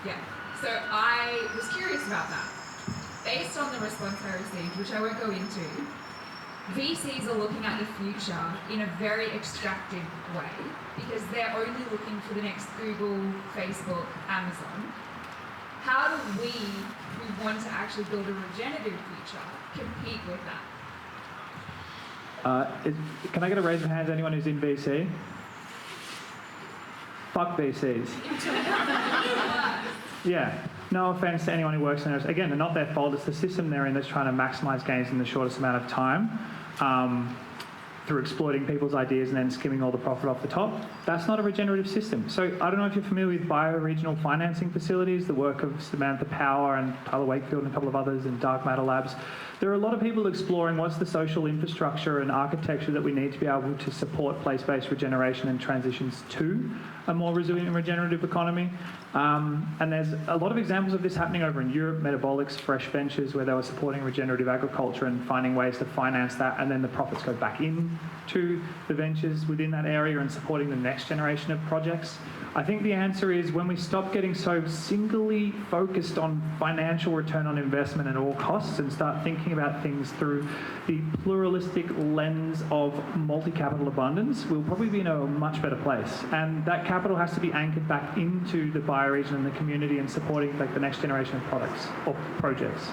Yeah. So I was curious about that. Based on the response I received, which I won't go into, VCs are looking at the future in a very extractive way because they're only looking for the next Google, Facebook, Amazon. How do we, who want to actually build a regenerative future, compete with that? Can I get a raise of hands? Anyone who's in VC? Fuck VCs. Yeah. No offense to anyone who works in it. Again, they're not their fault. It's the system they're in that's trying to maximize gains in the shortest amount of time through exploiting people's ideas and then skimming all the profit off the top. That's not a regenerative system. So I don't know if you're familiar with bioregional financing facilities, the work of Samantha Power and Tyler Wakefield and a couple of others in Dark Matter Labs. There are a lot of people exploring what's the social infrastructure and architecture that we need to be able to support place-based regeneration and transitions to a more resilient and regenerative economy. And there's a lot of examples of this happening over in Europe, Metabolics, Fresh Ventures, where they were supporting regenerative agriculture and finding ways to finance that, and then the profits go back in to the ventures within that area and supporting the next generation of projects. I think the answer is when we stop getting so singly focused on financial return on investment at all costs and start thinking about things through the pluralistic lens of multi-capital abundance, we'll probably be in a much better place. And that capital has to be anchored back into the bioregion and the community and supporting like the next generation of products or projects.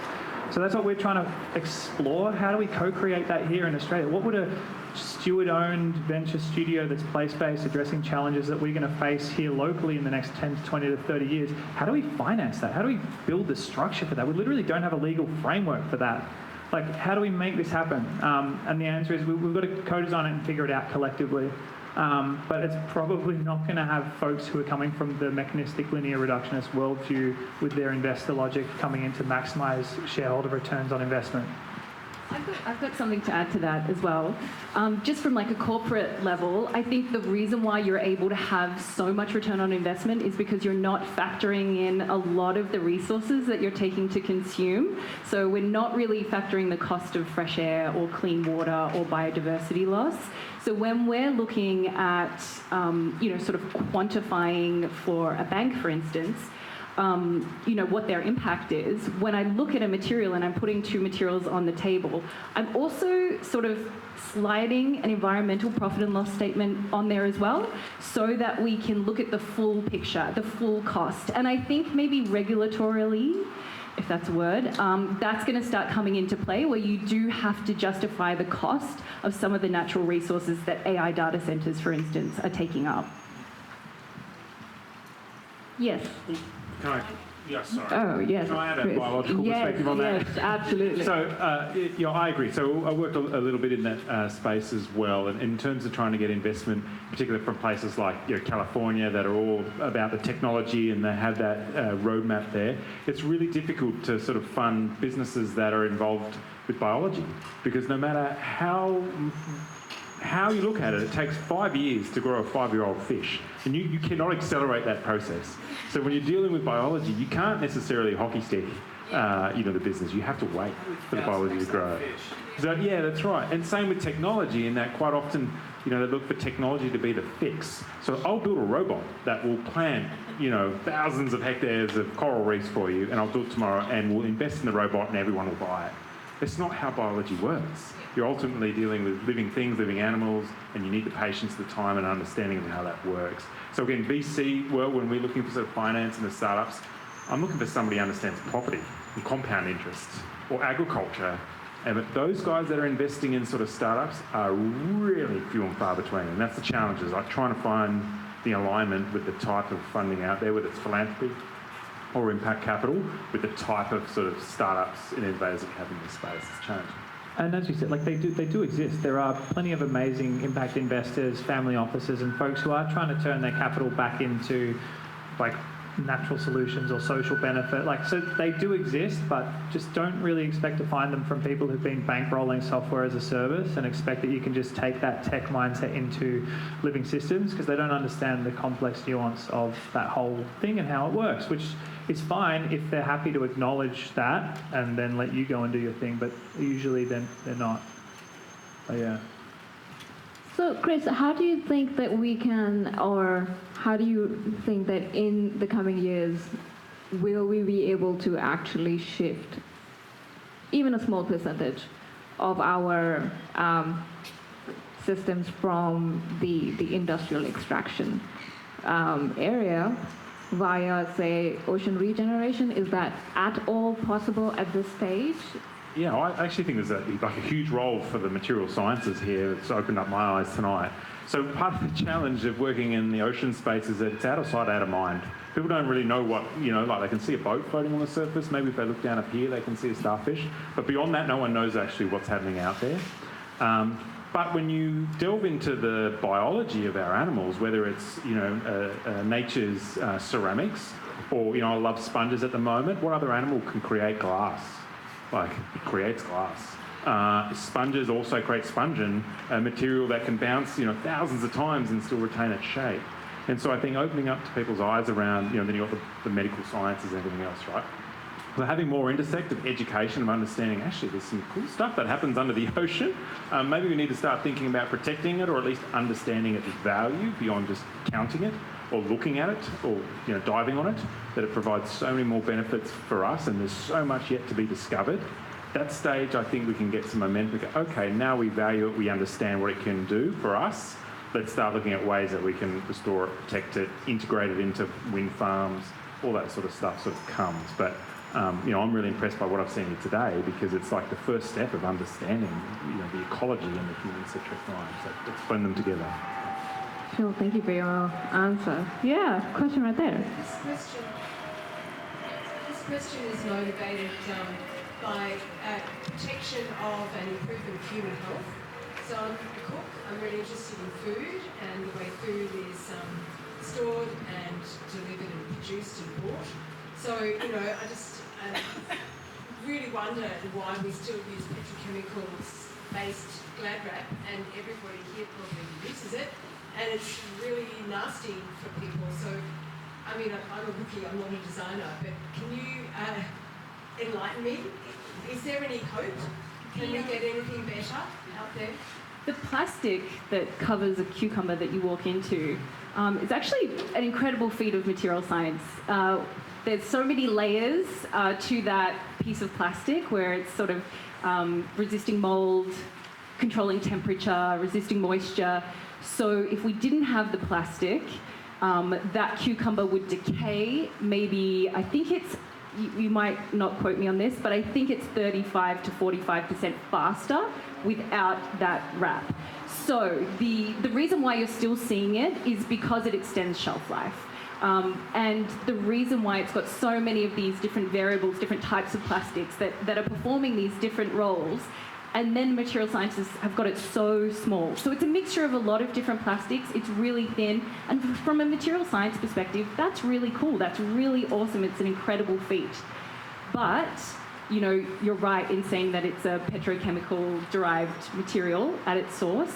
So that's what we're trying to explore. How do we co-create that here in Australia? What would a steward-owned venture studio that's place-based, addressing challenges that we're going to face here locally in the next 10 to 20 to 30 years, how do we finance that? How do we build the structure for that? We literally don't have a legal framework for that. Like, how do we make this happen? And the answer is we've got to co-design it and figure it out collectively. But it's probably not going to have folks who are coming from the mechanistic linear reductionist worldview with their investor logic coming in to maximise shareholder returns on investment. I've got something to add to that as well. Just from like a corporate level, I think the reason why you're able to have so much return on investment is because you're not factoring in a lot of the resources that you're taking to consume. So we're not really factoring the cost of fresh air or clean water or biodiversity loss. So when we're looking at, sort of quantifying for a bank, for instance, what their impact is, when I look at a material and I'm putting two materials on the table, I'm also sort of sliding an environmental profit and loss statement on there as well, so that we can look at the full picture, the full cost. And I think maybe regulatorily, if that's a word, that's going to start coming into play, where you do have to justify the cost of some of the natural resources that AI data centres, for instance, are taking up. Yes. Can I? Yeah, sorry. Oh, yes. Can I add a Chris. biological perspective on that? Yes, absolutely. So, I agree. So I worked a little bit in that space as well, and in terms of trying to get investment, particularly from places like California that are all about the technology and they have that roadmap there, it's really difficult to sort of fund businesses that are involved with biology, because no matter how you look at it, it takes 5 years to grow a 5-year-old fish, and you cannot accelerate that process. So when you're dealing with biology, you can't necessarily hockey stick, the business. You have to wait for the biology to grow. So yeah, that's right. And same with technology, in that quite often, they look for technology to be the fix. So I'll build a robot that will plant, thousands of hectares of coral reefs for you, and I'll do it tomorrow, and we'll invest in the robot, and everyone will buy it. It's not how biology works. You're ultimately dealing with living things, living animals, and you need the patience, the time, and understanding of how that works. So again, VC, well, when we're looking for sort of finance in the startups, I'm looking for somebody who understands property and compound interest, or agriculture, But those guys that are investing in sort of startups are really few and far between. And that's the challenge, is like trying to find the alignment with the type of funding out there, whether it's philanthropy or impact capital, with the type of sort of startups and innovators that we have in this space. It's challenging. And as you said, like they do exist. There are plenty of amazing impact investors, family offices, and folks who are trying to turn their capital back into like natural solutions or social benefit. Like, so they do exist, but just don't really expect to find them from people who've been bankrolling software as a service and expect that you can just take that tech mindset into living systems, because they don't understand the complex nuance of that whole thing and how it works, which is fine if they're happy to acknowledge that and then let you go and do your thing, but usually then they're not. But yeah. So, Chris, how do you think that we can, or how do you think that in the coming years, will we be able to actually shift even a small percentage of our systems from the industrial extraction area via, say, ocean regeneration? Is that at all possible at this stage? Yeah, I actually think there's a huge role for the material sciences here. It's opened up my eyes tonight. So part of the challenge of working in the ocean space is that it's out of sight, out of mind. People don't really know what, like they can see a boat floating on the surface. Maybe if they look down up here, they can see a starfish. But beyond that, no one knows actually what's happening out there. But when you delve into the biology of our animals, whether it's, nature's ceramics, or, I love sponges at the moment, what other animal can create glass? Like, it creates glass. Sponges also create spongin, a material that can bounce, thousands of times and still retain its shape. And so I think opening up to people's eyes around, then you've got the medical sciences and everything else, right? So having more intersect of education and understanding, actually, there's some cool stuff that happens under the ocean. Maybe we need to start thinking about protecting it, or at least understanding its value beyond just counting it or looking at it or diving on it, that it provides so many more benefits for us, and there's so much yet to be discovered. That stage, I think we can get some momentum. We go, okay, now we value it, we understand what it can do for us. Let's start looking at ways that we can restore it, protect it, integrate it into wind farms, all that sort of stuff sort of comes. But I'm really impressed by what I've seen here today, because it's like the first step of understanding the ecology and the human-centric lives. So let's blend them together. Sure, thank you for your answer. Yeah, question right there. This question is motivated by protection of and improvement of human health. So I'm a cook. I'm really interested in food and the way food is stored and delivered and produced and bought. So, I just really wonder why we still use petrochemicals-based glad wrap, and everybody here probably uses it. And it's really nasty for people. So, I'm a rookie, I'm not a designer, but can you enlighten me? Is there any hope? Can we get anything better out there? The plastic that covers a cucumber that you walk into is actually an incredible feat of material science. There's so many layers to that piece of plastic, where it's sort of resisting mold, controlling temperature, resisting moisture. So if we didn't have the plastic, that cucumber would decay. Maybe, I think it's, you might not quote me on this, but I think it's 35 to 45% faster without that wrap. So the reason why you're still seeing it is because it extends shelf life. And the reason why it's got so many of these different variables, different types of plastics that are performing these different roles, and then material scientists have got it so small. So it's a mixture of a lot of different plastics. It's really thin. And from a material science perspective, that's really cool. That's really awesome. It's an incredible feat. But, you're right in saying that it's a petrochemical-derived material at its source.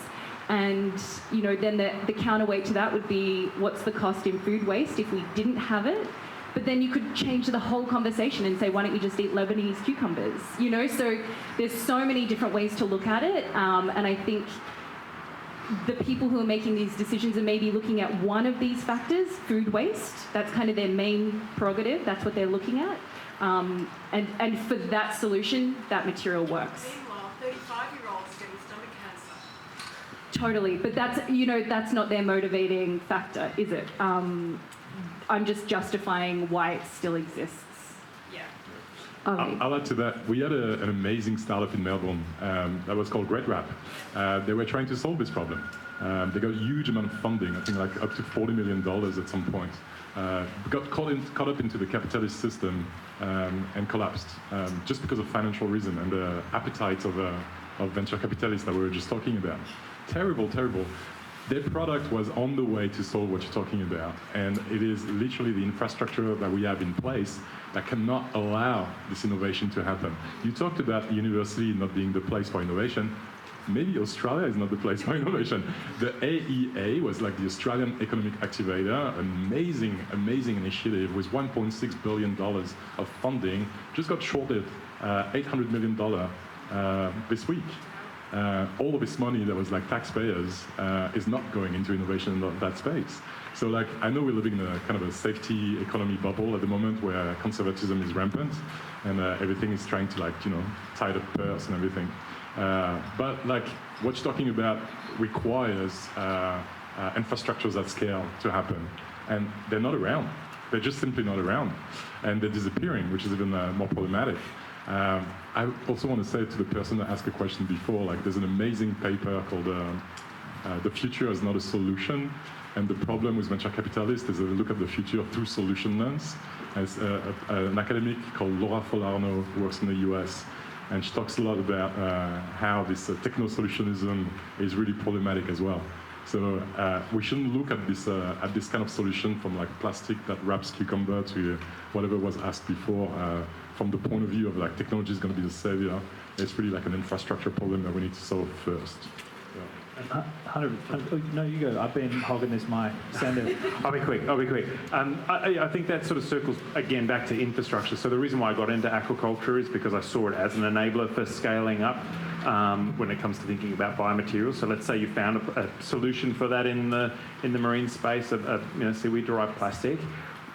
And, then the counterweight to that would be, what's the cost in food waste if we didn't have it? But then you could change the whole conversation and say, why don't you just eat Lebanese cucumbers? So there's so many different ways to look at it. And I think the people who are making these decisions are maybe looking at one of these factors, food waste. That's kind of their main prerogative. That's what they're looking at. And for that solution, that material works. Meanwhile, 35-year-olds getting stomach cancer. Totally. But that's not their motivating factor, is it? I'm just justifying why it still exists. Yeah. Okay. I'll add to that. We had an amazing startup in Melbourne that was called Regenerative. They were trying to solve this problem. They got a huge amount of funding, I think like up to $40 million at some point. Got caught up into the capitalist system and collapsed just because of financial reason and the appetite of venture capitalists that we were just talking about. Terrible, terrible. Their product was on the way to solve what you're talking about, and it is literally the infrastructure that we have in place that cannot allow this innovation to happen. You talked about university not being the place for innovation. Maybe Australia is not the place for innovation. The AEA was like the Australian Economic Activator, amazing, amazing initiative with $1.6 billion of funding, just got shorted $800 million this week. All of this money that was like taxpayers is not going into innovation in that space. So like, I know we're living in a kind of a safety economy bubble at the moment where conservatism is rampant and everything is trying to like, tie the purse and everything. But like what you're talking about requires infrastructures at scale to happen, and they're not around. They're just simply not around, and they're disappearing, which is even more problematic. I also want to say to the person that asked a question before, like there's an amazing paper called "The Future is Not a Solution," and the problem with venture capitalists is they look at the future through solution lens. As an academic called Laura Folarno who works in the US, and she talks a lot about how this techno-solutionism is really problematic as well. So we shouldn't look at this kind of solution from like plastic that wraps cucumber to whatever was asked before. From the point of view of like technology is going to be the savior, it's really like an infrastructure problem that we need to solve first. 100. No, you go. I've been hogging this mic. Send it. I'll be quick. I think that sort of circles again back to infrastructure. So the reason why I got into aquaculture is because I saw it as an enabler for scaling up when it comes to thinking about biomaterials. So let's say you found a solution for that in the marine space of seaweed-derived plastic.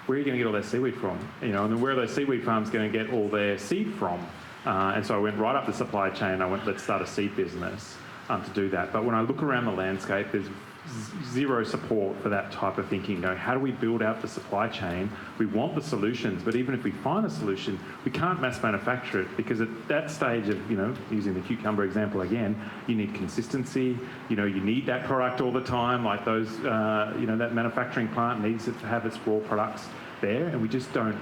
Where are you going to get all that seaweed from? And then where are those seaweed farms going to get all their seed from? And so I went right up the supply chain. I went, let's start a seed business to do that. But when I look around the landscape, there's zero support for that type of thinking. How do we build out the supply chain? We want the solutions, but even if we find a solution, we can't mass manufacture it because at that stage of, using the cucumber example again, you need consistency. You need that product all the time. Like those, that manufacturing plant needs to have its raw products there, and we just don't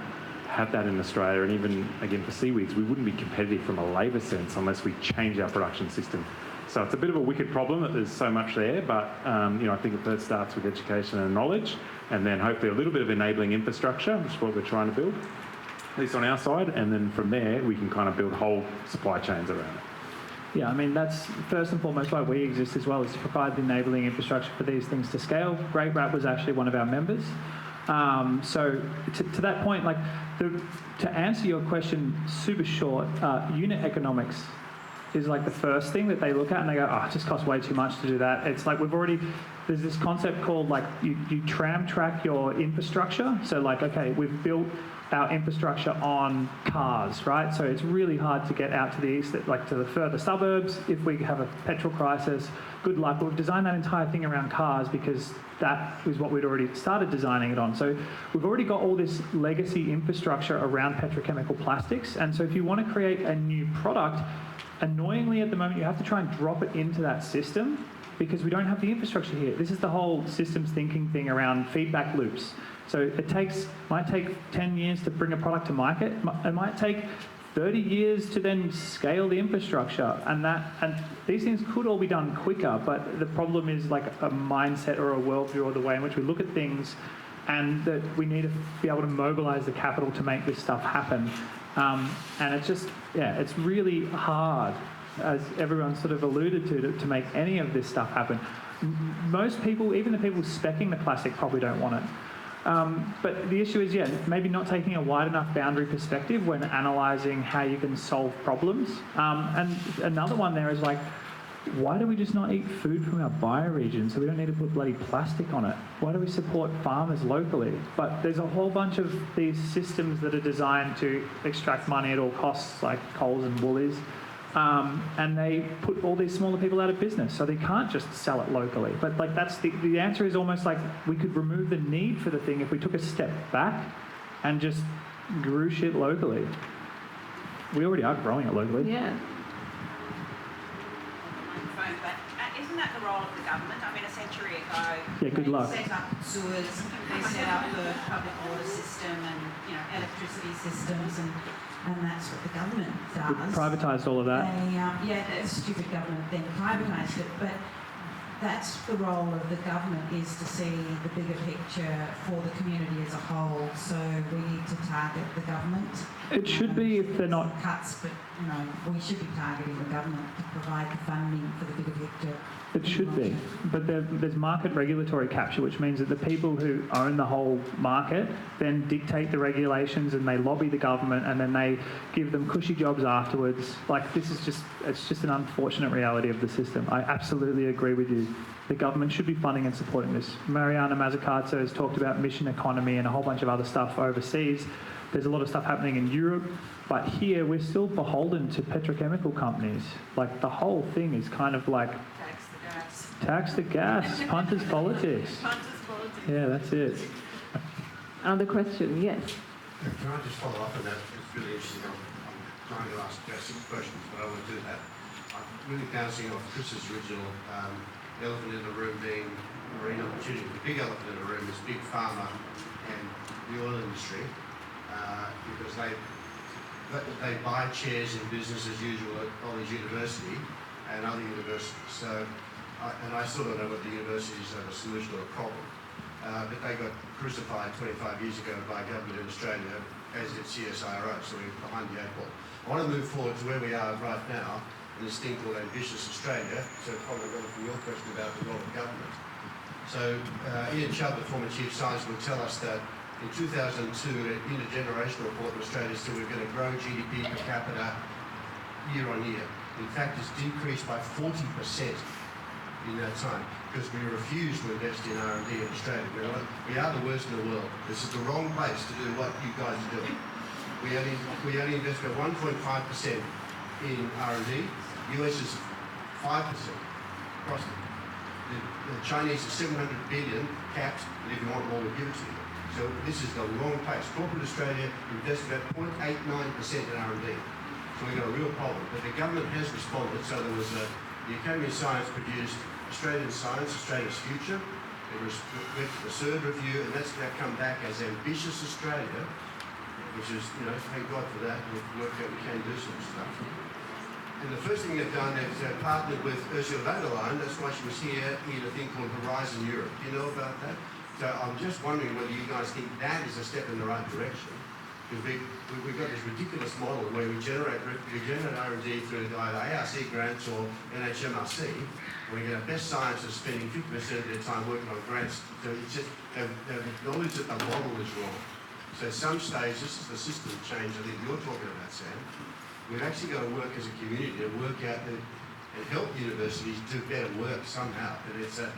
have that in Australia. And even again for seaweeds, we wouldn't be competitive from a labour sense unless we change our production system. So it's a bit of a wicked problem that there's so much there, but I think it first starts with education and knowledge, and then hopefully a little bit of enabling infrastructure, which is what we're trying to build, at least on our side, and then from there we can kind of build whole supply chains around it. Yeah, I mean, that's first and foremost why we exist as well, is to provide the enabling infrastructure for these things to scale. Great Rat was actually one of our members. So to that point, like to answer your question super short, unit economics is like the first thing that they look at and they go, it just costs way too much to do that. It's like there's this concept called like you tram track your infrastructure. So like, okay, we've built our infrastructure on cars, right? So it's really hard to get out to the east, like to the further suburbs. If we have a petrol crisis, good luck. But we've designed that entire thing around cars because that is what we'd already started designing it on. So we've already got all this legacy infrastructure around petrochemical plastics. And so if you want to create a new product, annoyingly at the moment, you have to try and drop it into that system because we don't have the infrastructure here. This is the whole systems thinking thing around feedback loops. So it might take 10 years to bring a product to market. It might take 30 years to then scale the infrastructure, and these things could all be done quicker, but the problem is like a mindset or a worldview or the way in which we look at things, and that we need to be able to mobilize the capital to make this stuff happen. And it's just, it's really hard, as everyone sort of alluded to make any of this stuff happen. Most people, even the people speccing the plastic, probably don't want it. But the issue is, maybe not taking a wide enough boundary perspective when analysing how you can solve problems. And another one there is like, why do we just not eat food from our bioregion so we don't need to put bloody plastic on it? Why do we support farmers locally? But there's a whole bunch of these systems that are designed to extract money at all costs, like Coles and Woolies. And they put all these smaller people out of business, so they can't just sell it locally. But like that's the answer is almost like we could remove the need for the thing if we took a step back and just grew shit locally. We already are growing it locally. Yeah. Microphone, but isn't that the role of the government? I mean, a century ago, Yeah, good luck. they set up sewers, they set up the public water system and, you know, electricity systems, and that's what the government does. We privatised all of that. They, the stupid government then privatised it, but that's the role of the government, is to see the bigger picture for the community as a whole. So we need to target the government. It should be if they're not. Cuts, but you know, we should be targeting the government to provide the funding for the bigger picture. It should be, but there's market regulatory capture, which means that the people who own the whole market then dictate the regulations, and they lobby the government, and then they give them cushy jobs afterwards. Like, this is it's just an unfortunate reality of the system. I absolutely agree with you. The government should be funding and supporting this. Mariana Mazzucato has talked about mission economy and a whole bunch of other stuff overseas. There's a lot of stuff happening in Europe, but here we're still beholden to petrochemical companies. Like, the whole thing is kind of like tax the gas, punters politics. Yeah, that's it. Another question, yes. Can I just follow up on that? It's really interesting. I'm trying to ask 6 questions, but I won't do that. I'm really bouncing off Chris's original elephant in the room being marine opportunity. The big elephant in the room is big pharma and the oil industry, because they buy chairs in business as usual at College University and other universities. So, I still don't know what the universities have a solution or a problem. But they got crucified 25 years ago by government in Australia, as did CSIRO, so we're behind the 8 ball. I want to move forward to where we are right now in this thing called Ambitious Australia, so following on from your question about the role of government. So Ian Chubb, the former Chief Scientist, would tell us that in 2002, an intergenerational report in Australia said we're going to grow GDP per capita year on year. In fact, it's decreased by 40% in that time, because we refuse to invest in R&D in Australia. We are the worst in the world. This is the wrong place to do what you guys are doing. We only invest about 1.5% in R&D. US is 5%. The Chinese are 700 billion capped, and if you want more, we'll give it to you. So this is the wrong place. Corporate Australia invests about 0.89% in R&D. So we've got a real problem. But the government has responded. So there was the Academy of Science produced Australian Science, Australia's Future. It went to the third review, and that's now come back as Ambitious Australia, which is, you know, thank God for that. We've worked out we can do some stuff. And the first thing they've done is partnered with Ursula von der Leyen. That's why she was here in a thing called Horizon Europe. Do you know about that? So I'm just wondering whether you guys think that is a step in the right direction. Because we've got this ridiculous model where we generate R&D through either ARC grants or NHMRC. We get our best scientists spending 50% of their time working on grants. So it's just, they've acknowledged that the model is wrong. So at some stage, this is the system change I think you're talking about, Sam. We've actually got to work as a community to work out and help universities do better work somehow. And it's a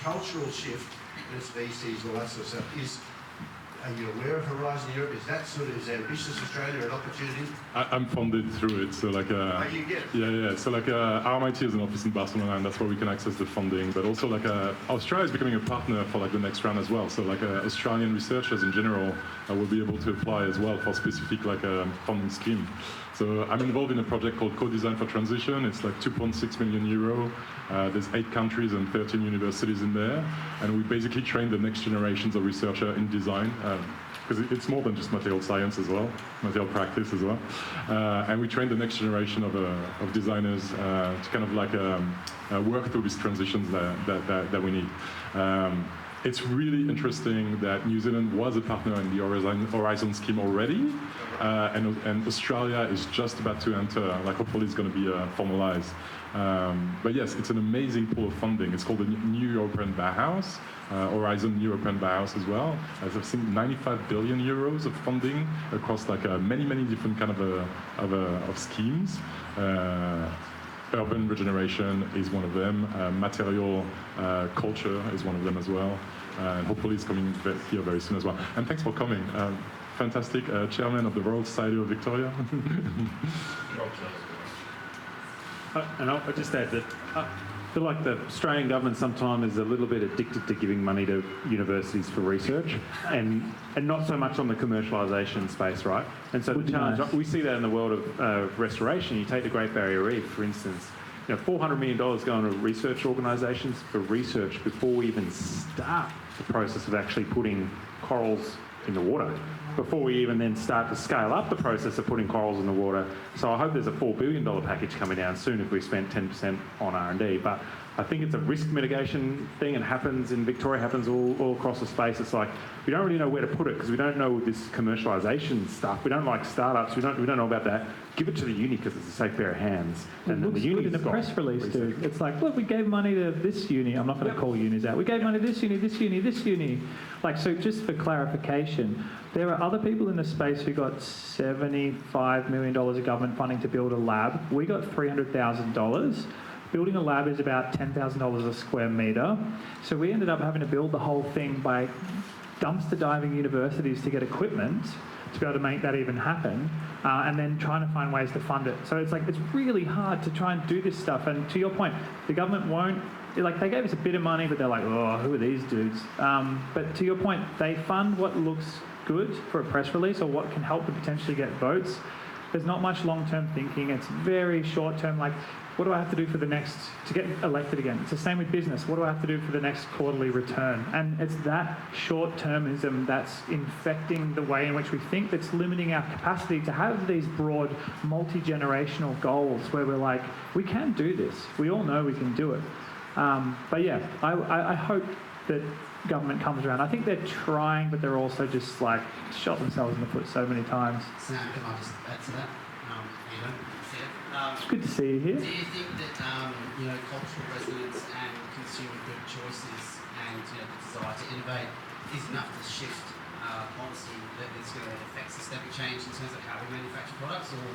cultural shift, and it's VCs and all that sort of stuff. Are you aware of Horizon Europe? Is that sort of, is Ambitious Australia an opportunity? I'm funded through it, so like you get it? yeah. So like RMIT is an office in Barcelona, and that's where we can access the funding. But also like Australia is becoming a partner for like the next round as well. So like Australian researchers in general will be able to apply as well for specific like funding scheme. So I'm involved in a project called Co-Design for Transition. It's like 2.6 million euro. There's 8 countries and 13 universities in there. And we basically train the next generations of researchers in design, because it's more than just material science as well, material practice as well. And we train the next generation of designers to kind of like work through these transitions that we need. It's really interesting that New Zealand was a partner in the Horizon scheme already, and Australia is just about to enter, like hopefully it's going to be formalized. But yes, it's an amazing pool of funding. It's called the New European Bauhaus, Horizon European Bauhaus as well. As I've seen, 95 billion euros of funding across like many different kind of schemes. Urban regeneration is one of them. Material culture is one of them as well. And hopefully it's coming here very soon as well. And thanks for coming. Fantastic chairman of the Royal Society of Victoria. And I'll just add that I feel like the Australian government sometimes is a little bit addicted to giving money to universities for research and not so much on the commercialisation space, right? And so the challenge, we see that in the world of restoration. You take the Great Barrier Reef, for instance, you know, $400 million going to research organisations for research before we even start the process of actually putting corals in the water, before we even then start to scale up the process of putting corals in the water. So I hope there's a $4 billion package coming down soon if we spent 10% on R&D. But I think it's a risk mitigation thing, and happens in Victoria, happens all across the space. It's like we don't really know where to put it because we don't know this commercialisation stuff. We don't like startups. We don't know about that. Give it to the uni because it's a safe pair of hands. And the uni in the press release, dude. It's like, look, we gave money to this uni. I'm not going to call unis out. We gave money to this uni, this uni, this uni. Like, so just for clarification, there are other people in the space who got $75 million of government funding to build a lab. We got $300,000. Building a lab is about $10,000 a square metre. So we ended up having to build the whole thing by dumpster diving universities to get equipment to be able to make that even happen, and then trying to find ways to fund it. So it's like, it's really hard to try and do this stuff. And to your point, the government won't, like, they gave us a bit of money, but they're like, oh, who are these dudes? But to your point, they fund what looks good for a press release or what can help to potentially get votes. There's not much long-term thinking. It's very short-term, like, what do I have to do for the next, to get elected again? It's the same with business. What do I have to do for the next quarterly return? And it's that short-termism that's infecting the way in which we think, that's limiting our capacity to have these broad, multi-generational goals where we're like, we can do this. We all know we can do it. But yeah, I hope that government comes around. I think they're trying, but they're also just like shot themselves in the foot so many times. Sam, can I just add to that? It's good to see you here. Do you think that cultural resonance and consumer good choices and the desire to innovate is enough to shift policy that is going to affect systemic change in terms of how we manufacture products, or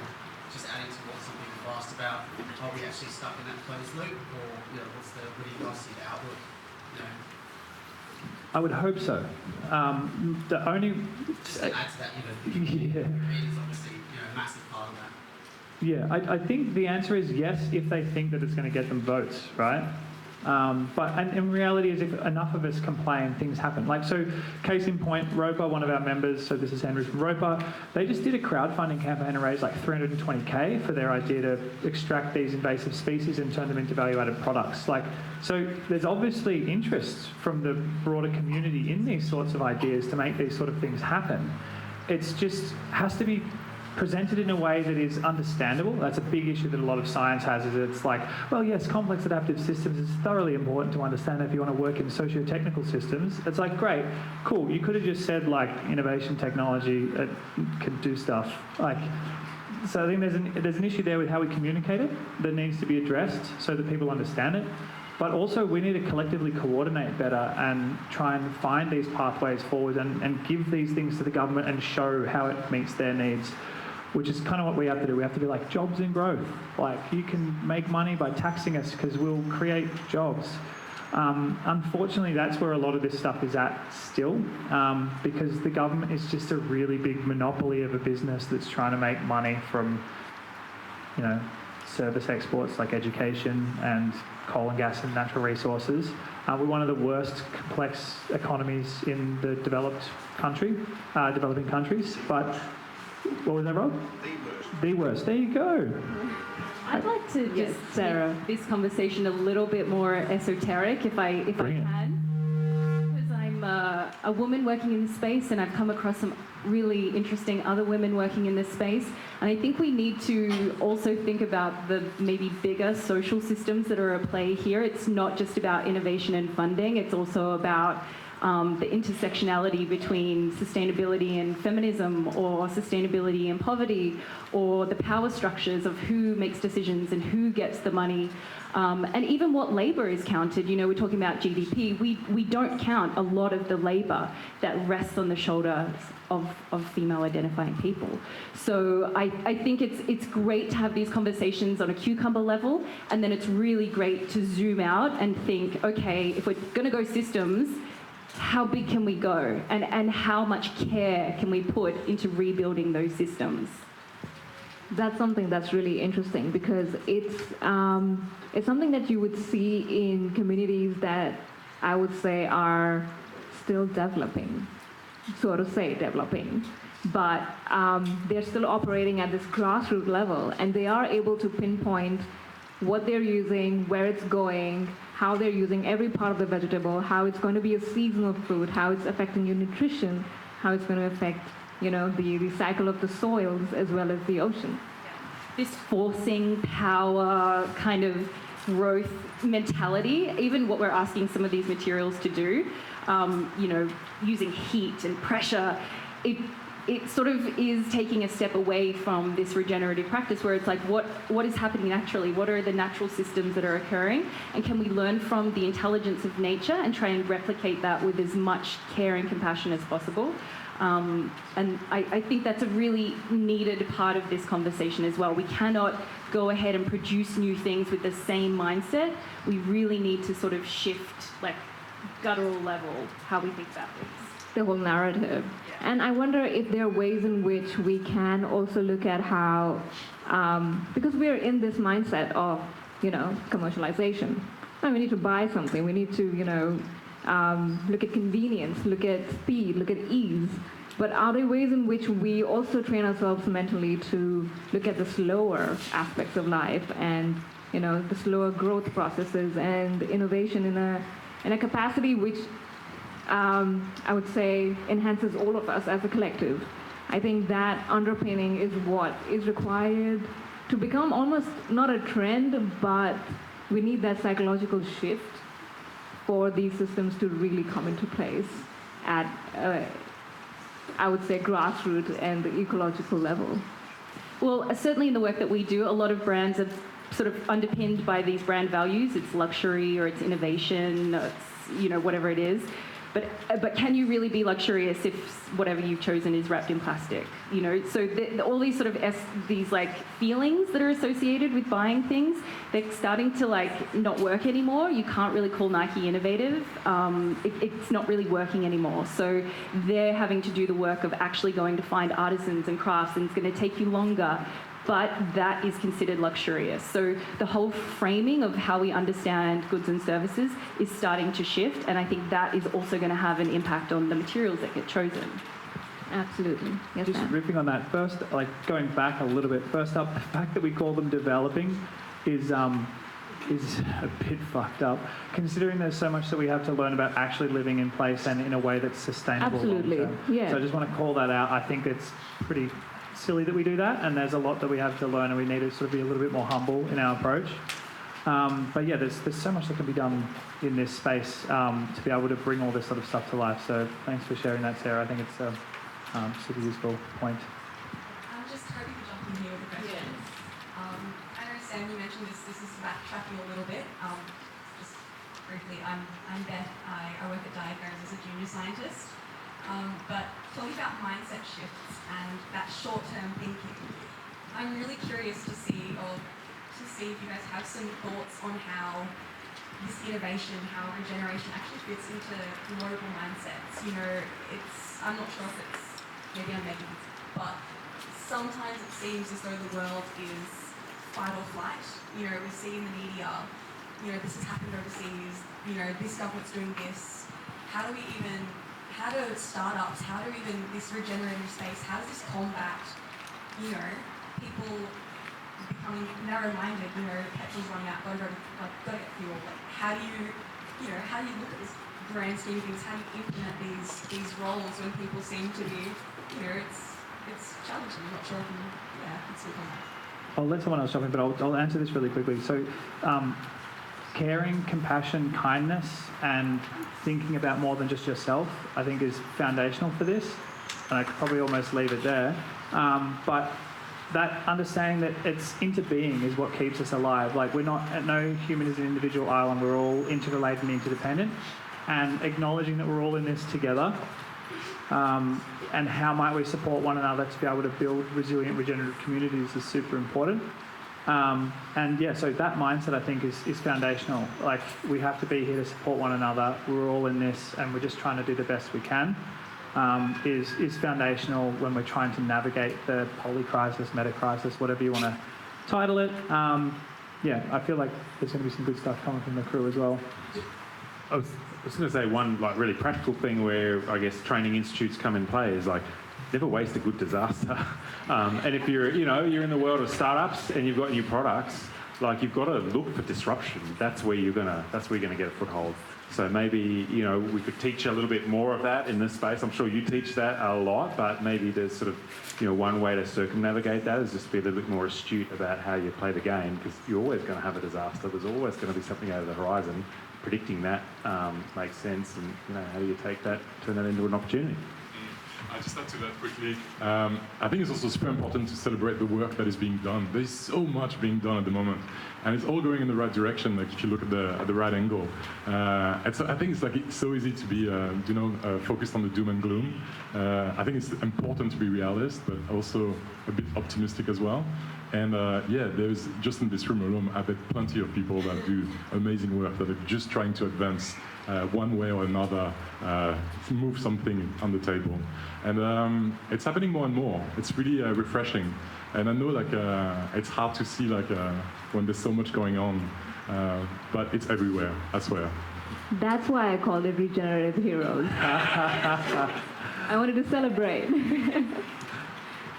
just adding to what some people have asked about, are we actually stuck in that closed loop, or what do you guys see the outlook? I would hope so. The only just to add to that, yeah. It's obviously a massive part of that. Yeah, I think the answer is yes if they think that it's going to get them votes, right? But in reality is if enough of us complain, things happen. Like, so case in point, Roper, one of our members, so this is Henry from Roper, they just did a crowdfunding campaign and raised like $320K for their idea to extract these invasive species and turn them into value-added products. Like, so there's obviously interest from the broader community in these sorts of ideas to make these sort of things happen. It's just has to be presented in a way that is understandable. That's a big issue that a lot of science has, is it's like, well, yes, complex adaptive systems is thoroughly important to understand if you want to work in socio-technical systems. It's like, great, cool, you could have just said, like, innovation technology can do stuff. Like, so I think there's an issue there with how we communicate it that needs to be addressed so that people understand it. But also we need to collectively coordinate better and try and find these pathways forward and give these things to the government and show how it meets their needs, which is kind of what we have to do. We have to be like, jobs and growth. Like, you can make money by taxing us because we'll create jobs. Unfortunately, that's where a lot of this stuff is at still, because the government is just a really big monopoly of a business that's trying to make money from, service exports like education and coal and gas and natural resources. We're one of the worst complex economies in the developing countries, but what was that, Rob? The worst. There you go. I'd like to just make this conversation a little bit more esoteric, if I can, because I'm a woman working in this space, and I've come across some really interesting other women working in this space, and I think we need to also think about the maybe bigger social systems that are at play here. It's not just about innovation and funding; it's also about the intersectionality between sustainability and feminism, or sustainability and poverty, or the power structures of who makes decisions and who gets the money, and even what labour is counted. We're talking about GDP. We don't count a lot of the labour that rests on the shoulders of female identifying people. So I think it's great to have these conversations on a cucumber level, and then it's really great to zoom out and think, okay, if we're going to go systems, how big can we go, and how much care can we put into rebuilding those systems? That's something that's really interesting because it's something that you would see in communities that I would say are still developing, so to say developing, but they're still operating at this grassroots level, and they are able to pinpoint what they're using, where it's going, how they're using every part of the vegetable, how it's going to be a seasonal fruit, how it's affecting your nutrition, how it's going to affect, the cycle of the soils as well as the ocean. This forcing power kind of growth mentality, even what we're asking some of these materials to do, using heat and pressure, it sort of is taking a step away from this regenerative practice where it's like, what is happening naturally? What are the natural systems that are occurring? And can we learn from the intelligence of nature and try and replicate that with as much care and compassion as possible? And I think that's a really needed part of this conversation as well. We cannot go ahead and produce new things with the same mindset. We really need to sort of shift, like, guttural level, how we think about this. The whole narrative. And I wonder if there are ways in which we can also look at how, because we're in this mindset of, commercialization. And we need to buy something. We need to, look at convenience, look at speed, look at ease. But are there ways in which we also train ourselves mentally to look at the slower aspects of life and, the slower growth processes and innovation in a capacity which I would say enhances all of us as a collective? I think that underpinning is what is required to become almost not a trend, but we need that psychological shift for these systems to really come into place at, I would say, grassroots and the ecological level. Well, certainly in the work that we do, a lot of brands are sort of underpinned by these brand values. It's luxury or it's innovation, or it's, whatever it is. But can you really be luxurious if whatever you've chosen is wrapped in plastic? So all these sort of these like feelings that are associated with buying things, they're starting to like not work anymore. You can't really call Nike innovative. It's not really working anymore. So they're having to do the work of actually going to find artisans and crafts, and it's going to take you longer. But that is considered luxurious. So the whole framing of how we understand goods and services is starting to shift, and I think that is also going to have an impact on the materials that get chosen. Absolutely. Yes, Just riffing on that, first, like going back a little bit, first up, the fact that we call them developing is a bit fucked up, considering there's so much that we have to learn about actually living in place and in a way that's sustainable. Absolutely, yeah. So I just want to call that out. I think it's pretty silly that we do that, and there's a lot that we have to learn, and we need to sort of be a little bit more humble in our approach. But yeah, there's so much that can be done in this space to be able to bring all this sort of stuff to life. So thanks for sharing that, Sarah. I think it's a super useful point. I'm just hoping to jump in here with a question. I know, Sam, you mentioned this is backtracking a little bit. Just briefly, I'm Beth. I work at Diagrams as a junior scientist. But talking about mindset shifts and that short-term thinking, I'm really curious to see if you guys have some thoughts on how this innovation, how regeneration actually fits into global mindsets. I'm not sure if it's, maybe I'm making this, but sometimes it seems as though the world is fight or flight. We see in the media, this has happened overseas, this government's doing this. How do startups, this regenerative space, how does this combat, people becoming narrow-minded, petrol's running out, gotta get fuel. How do you look at this grand scheme of things? How do you implement these roles when people seem to be, it's challenging. I'm not sure if you can speak on that. I'll let someone else jump in, but I'll answer this really quickly. So, caring, compassion, kindness, and thinking about more than just yourself, I think is foundational for this. And I could probably almost leave it there. But that understanding that it's interbeing is what keeps us alive. Like no human is an individual island. We're all interrelated and interdependent. And acknowledging that we're all in this together, and how might we support one another to be able to build resilient, regenerative communities is super important. So that mindset, I think, is foundational. Like, we have to be here to support one another. We're all in this, and we're just trying to do the best we can. is foundational when we're trying to navigate the poly crisis, meta crisis, whatever you want to title it. Yeah, I feel like there's going to be some good stuff coming from the crew as well. I was going to say one like really practical thing where I guess training institutes come in play is like never waste a good disaster. And if you're in the world of startups and you've got new products, like you've got to look for disruption. That's where you're gonna get a foothold. So maybe we could teach a little bit more of that in this space. I'm sure you teach that a lot, but maybe there's sort of one way to circumnavigate that is just be a little bit more astute about how you play the game, because you're always going to have a disaster. There's always going to be something over the horizon. Predicting that makes sense, and how do you take that, turn that into an opportunity? I'll just add to that quickly. I think it's also super important to celebrate the work that is being done. There's so much being done at the moment, and it's all going in the right direction. Like if you look at the right angle, and so I think it's so easy to be focused on the doom and gloom. I think it's important to be realist, but also a bit optimistic as well. And there's just in this room alone, I bet plenty of people that do amazing work that are just trying to advance one way or another, move something on the table. And it's happening more and more. It's really refreshing. And I know it's hard to see when there's so much going on, but it's everywhere, I swear. That's why I called it Regenerative Heroes. I wanted to celebrate.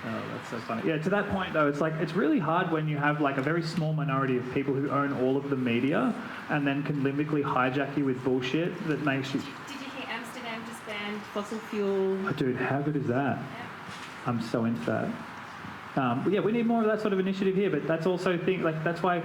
Oh, that's so funny. Yeah, to that point though, it's really hard when you have a very small minority of people who own all of the media and then can limbically hijack you with bullshit that makes you... Did you hear Amsterdam just banned fossil fuel? Oh, dude, how good is that? Yeah. I'm so into that. Yeah, we need more of that sort of initiative here, but that's also that's why,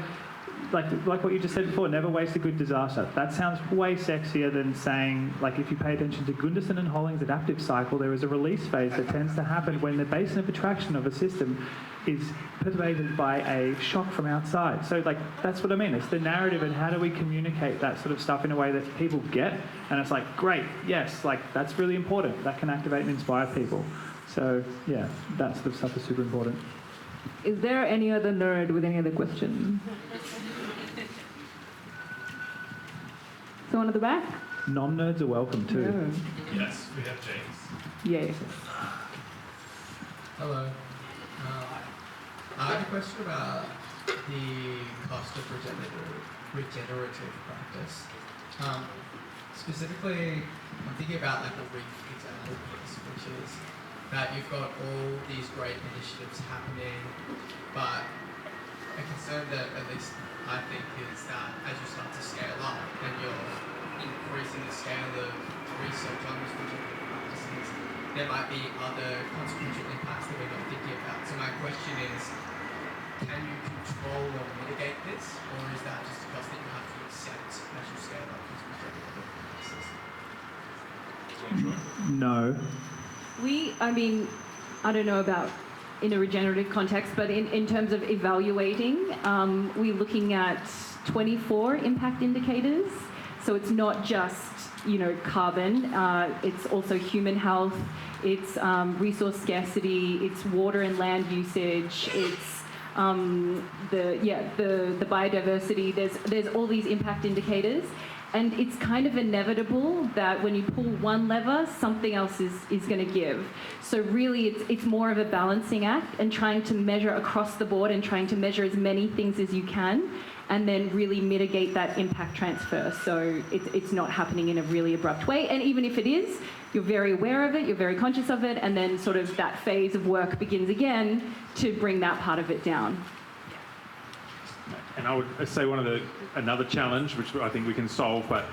like what you just said before, never waste a good disaster. That sounds way sexier than saying, if you pay attention to Gunderson and Holling's adaptive cycle, there is a release phase that tends to happen when the basin of attraction of a system is pervaded by a shock from outside. So, that's what I mean. It's the narrative and how do we communicate that sort of stuff in a way that people get. And it's great, yes, that's really important. That can activate and inspire people. So, yeah, that sort of stuff is super important. Is there any other nerd with any other question? Someone at the back? Non-nerds are welcome too. Yeah. Yes, we have James. Yes. Hello. I have a question about the cost of regenerative practice. Specifically, I'm thinking about the reef example, which is that you've got all these great initiatives happening, but a concern that at least I think is that as you start to scale up and you're increasing the scale of research on these particular practices, there might be other consequential impacts that we're not thinking about. So my question is, can you control or mitigate this, or is that just a cost that you have to accept as you scale up these particular practices? No. I don't know about in a regenerative context, but in terms of evaluating, we're looking at 24 impact indicators. So it's not just, carbon, it's also human health, it's resource scarcity, it's water and land usage, it's the biodiversity. There's all these impact indicators. And it's kind of inevitable that when you pull one lever, something else is going to give. So really, it's more of a balancing act and trying to measure across the board and trying to measure as many things as you can and then really mitigate that impact transfer. So it's not happening in a really abrupt way. And even if it is, you're very aware of it, you're very conscious of it, and then sort of that phase of work begins again to bring that part of it down. And I would say another challenge, which I think we can solve, but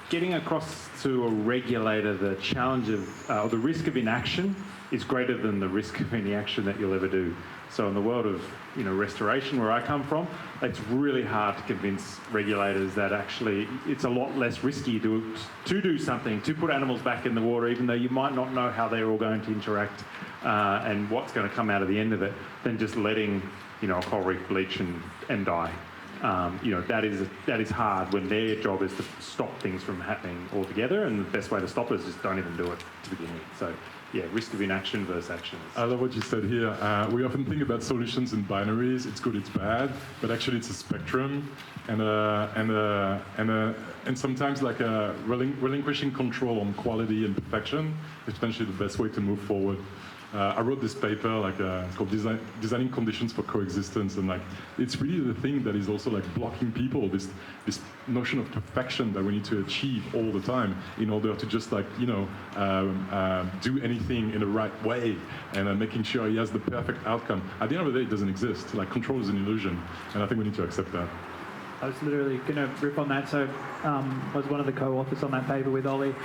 getting across to a regulator the challenge of, or the risk of inaction is greater than the risk of any action that you'll ever do. So in the world of restoration, where I come from, it's really hard to convince regulators that actually it's a lot less risky to do something, to put animals back in the water, even though you might not know how they're all going to interact and what's going to come out of the end of it, than just letting a coral reef bleach and die. That is hard when their job is to stop things from happening altogether, and the best way to stop it is just don't even do it to begin with. So risk of inaction versus action. I love what you said here. We often think about solutions in binaries. It's good, it's bad, but actually it's a spectrum, and sometimes like relinquishing control on quality and perfection is potentially the best way to move forward. I wrote this paper, it's called Designing Conditions for Coexistence, and it's really the thing that is also blocking people, this notion of perfection that we need to achieve all the time in order to just do anything in the right way and making sure he has the perfect outcome. At the end of the day, it doesn't exist. Control is an illusion, and I think we need to accept that. I was literally going to rip on that, so was one of the co-authors on that paper with Ollie.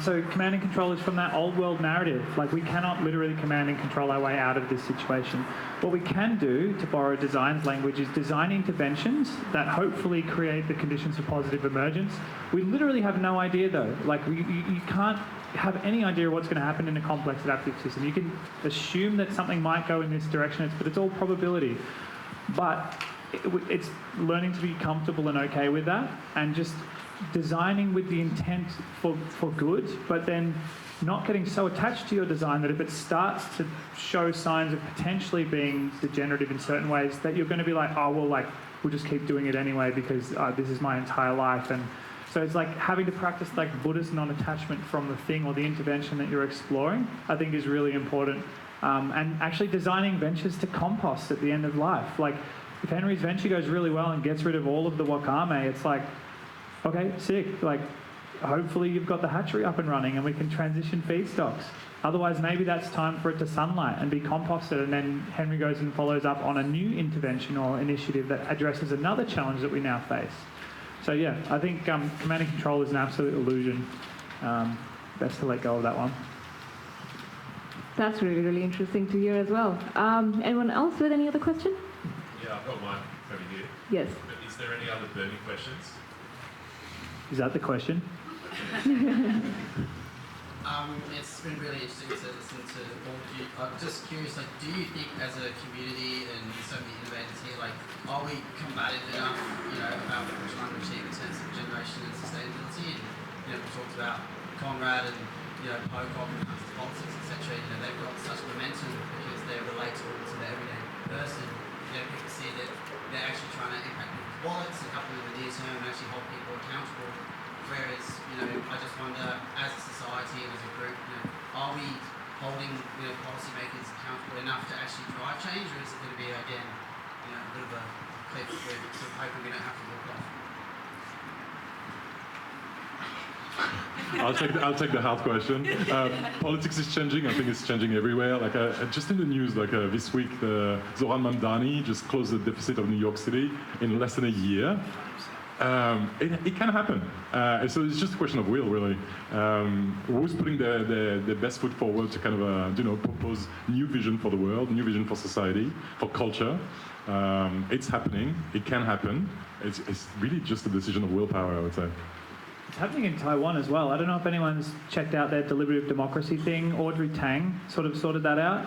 So command and control is from that old world narrative. We cannot literally command and control our way out of this situation. What we can do, to borrow design's language, is design interventions that hopefully create the conditions for positive emergence. We literally have no idea though. You can't have any idea what's going to happen in a complex adaptive system. You can assume that something might go in this direction, but it's all probability. But it's learning to be comfortable and okay with that, and just designing with the intent for good, but then not getting so attached to your design that if it starts to show signs of potentially being degenerative in certain ways, that you're going to be we'll just keep doing it anyway because this is my entire life. And so it's having to practice Buddhist non-attachment from the thing or the intervention that you're exploring, I think is really important. And actually designing ventures to compost at the end of life. If Henry's venture goes really well and gets rid of all of the wakame, it's okay, sick. Hopefully you've got the hatchery up and running and we can transition feedstocks. Otherwise, maybe that's time for it to sunlight and be composted, and then Henry goes and follows up on a new intervention or initiative that addresses another challenge that we now face. So yeah, I think command and control is an absolute illusion. Best to let go of that one. That's really, really interesting to hear as well. Anyone else with any other question? Yeah, I've got one over here. Yes. But is there any other burning questions? Is that the question? It's been really interesting to listen to all of you. I'm just curious, do you think as a community and so many innovators here, are we combative enough, about what we're trying to achieve in terms of generation and sustainability? And, we talked about Conrad and, POCOC when it comes to politics, etc. They've got such momentum because they're relatable to the everyday person. People see that they're actually trying to impact people's wallets and help them in the near term and actually hold people accountable. Whereas, I just wonder, as a society and as a group, are we holding policymakers accountable enough to actually drive change, or is it going to be again, a bit of a cliff we're sort of hoping we don't have to walk off? I'll take the hard question. Politics is changing. I think it's changing everywhere. Just in the news, this week, Zoran Mamdani just closed the deficit of New York City in less than a year. It can happen. So it's just a question of will, really. Who's putting their best foot forward to kind of, propose new vision for the world, new vision for society, for culture. It's happening. It can happen. It's really just a decision of willpower, I would say. It's happening in Taiwan as well. I don't know if anyone's checked out their deliberative democracy thing. Audrey Tang sort of sorted that out.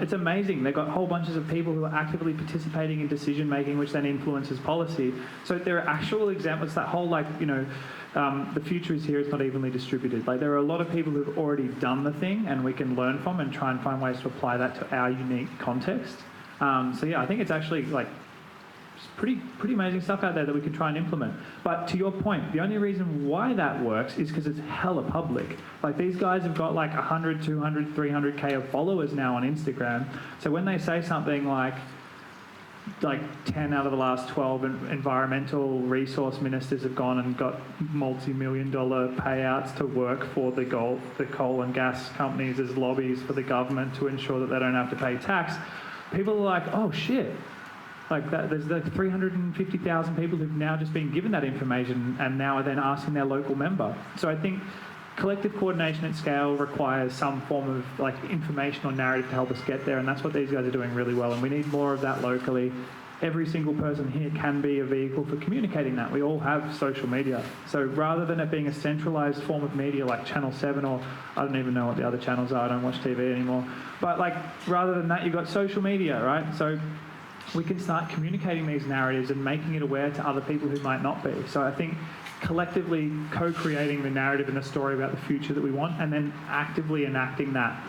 It's amazing. They've got whole bunches of people who are actively participating in decision making, which then influences policy. So there are actual examples. That whole the future is here. It's not evenly distributed. There are a lot of people who've already done the thing, and we can learn from and try and find ways to apply that to our unique context. So yeah, I think it's actually pretty amazing stuff out there that we can try and implement. But to your point, the only reason why that works is because it's hella public. These guys have got 100, 200, 300k of followers now on Instagram. So when they say something like 10 out of the last 12 environmental resource ministers have gone and got multi-million-dollar payouts to work for the coal and gas companies as lobbies for the government to ensure that they don't have to pay tax, people are like, oh shit. There's 350,000 people who've now just been given that information and now are then asking their local member. So I think collective coordination at scale requires some form of information or narrative to help us get there, and that's what these guys are doing really well, and we need more of that locally. Every single person here can be a vehicle for communicating that. We all have social media. So rather than it being a centralised form of media like Channel 7, or I don't even know what the other channels are, I don't watch TV anymore, but rather than that, you've got social media, right? So we can start communicating these narratives and making it aware to other people who might not be. So I think collectively co-creating the narrative and the story about the future that we want, and then actively enacting that,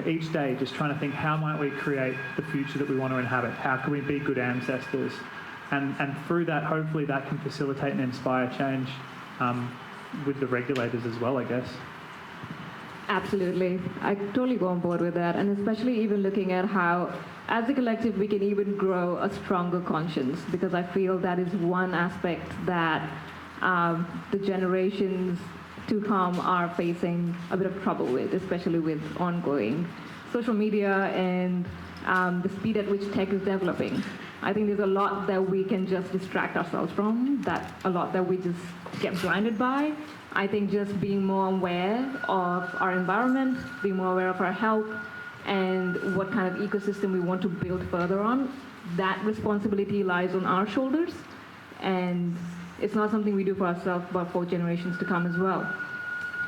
each day, just trying to think, how might we create the future that we want to inhabit? How can we be good ancestors? And through that, hopefully that can facilitate and inspire change with the regulators as well, I guess. Absolutely. I totally go on board with that. And especially even looking at how, as a collective, we can even grow a stronger conscience, because I feel that is one aspect that the generations to come are facing a bit of trouble with, especially with ongoing social media and the speed at which tech is developing. I think there's a lot that we can just distract ourselves from, a lot that we just get blinded by. I think just being more aware of our environment, being more aware of our health, and what kind of ecosystem we want to build further on, that responsibility lies on our shoulders. And it's not something we do for ourselves, but for generations to come as well.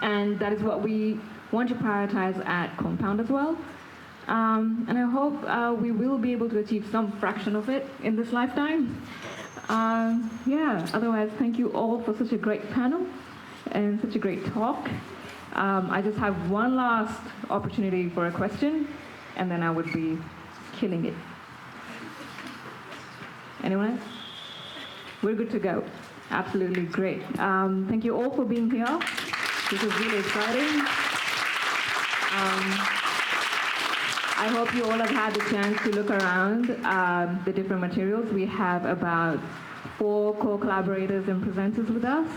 And that is what we want to prioritize at Compound as well. And I hope we will be able to achieve some fraction of it in this lifetime. Otherwise, thank you all for such a great panel and such a great talk. I just have one last opportunity for a question, and then I would be killing it. Anyone else? We're good to go. Absolutely great. Thank you all for being here. This is really exciting. I hope you all have had the chance to look around the different materials. We have about 4 co-collaborators and presenters with us.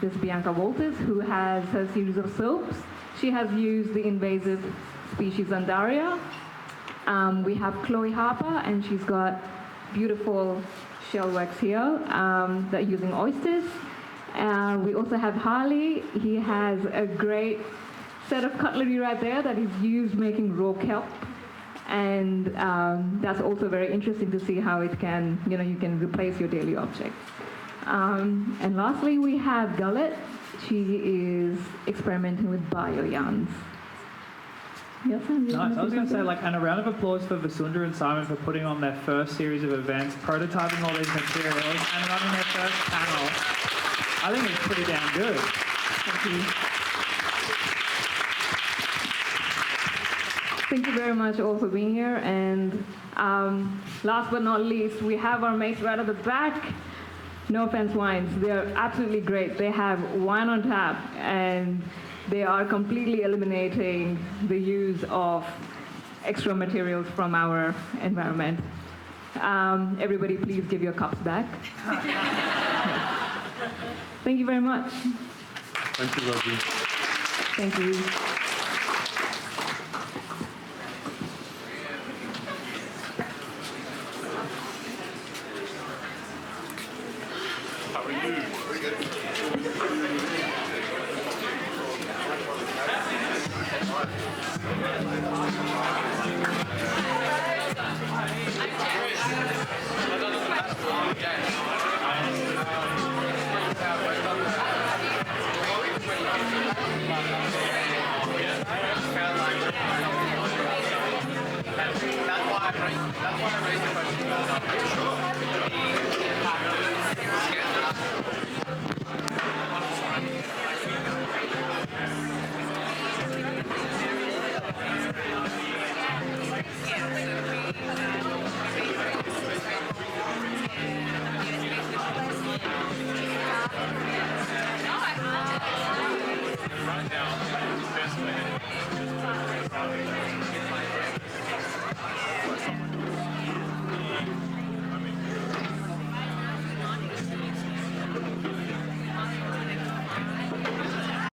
There's Bianca Walters, who has her series of soaps. She has used the invasive species Undaria. We have Chloe Harper, and she's got beautiful shell wax here that are using oysters. We also have Harley. He has a great set of cutlery right there that he's used making raw kelp. And that's also very interesting to see how it can, you can replace your daily objects. And lastly, we have Gullet. She is experimenting with bio-yarns. Yes, nice. I was going to say, and a round of applause for Vasundha and Simon for putting on their first series of events, prototyping all these materials, and running their first panel. I think it's pretty damn good. Thank you. Thank you very much all for being here. And last but not least, we have our mates right at the back. No Offense Wines. They're absolutely great. They have wine on tap, and they are completely eliminating the use of extra materials from our environment. Everybody, please give your cups back. Thank you very much. Thank you, Rosie. Thank you. That's why I raised the question.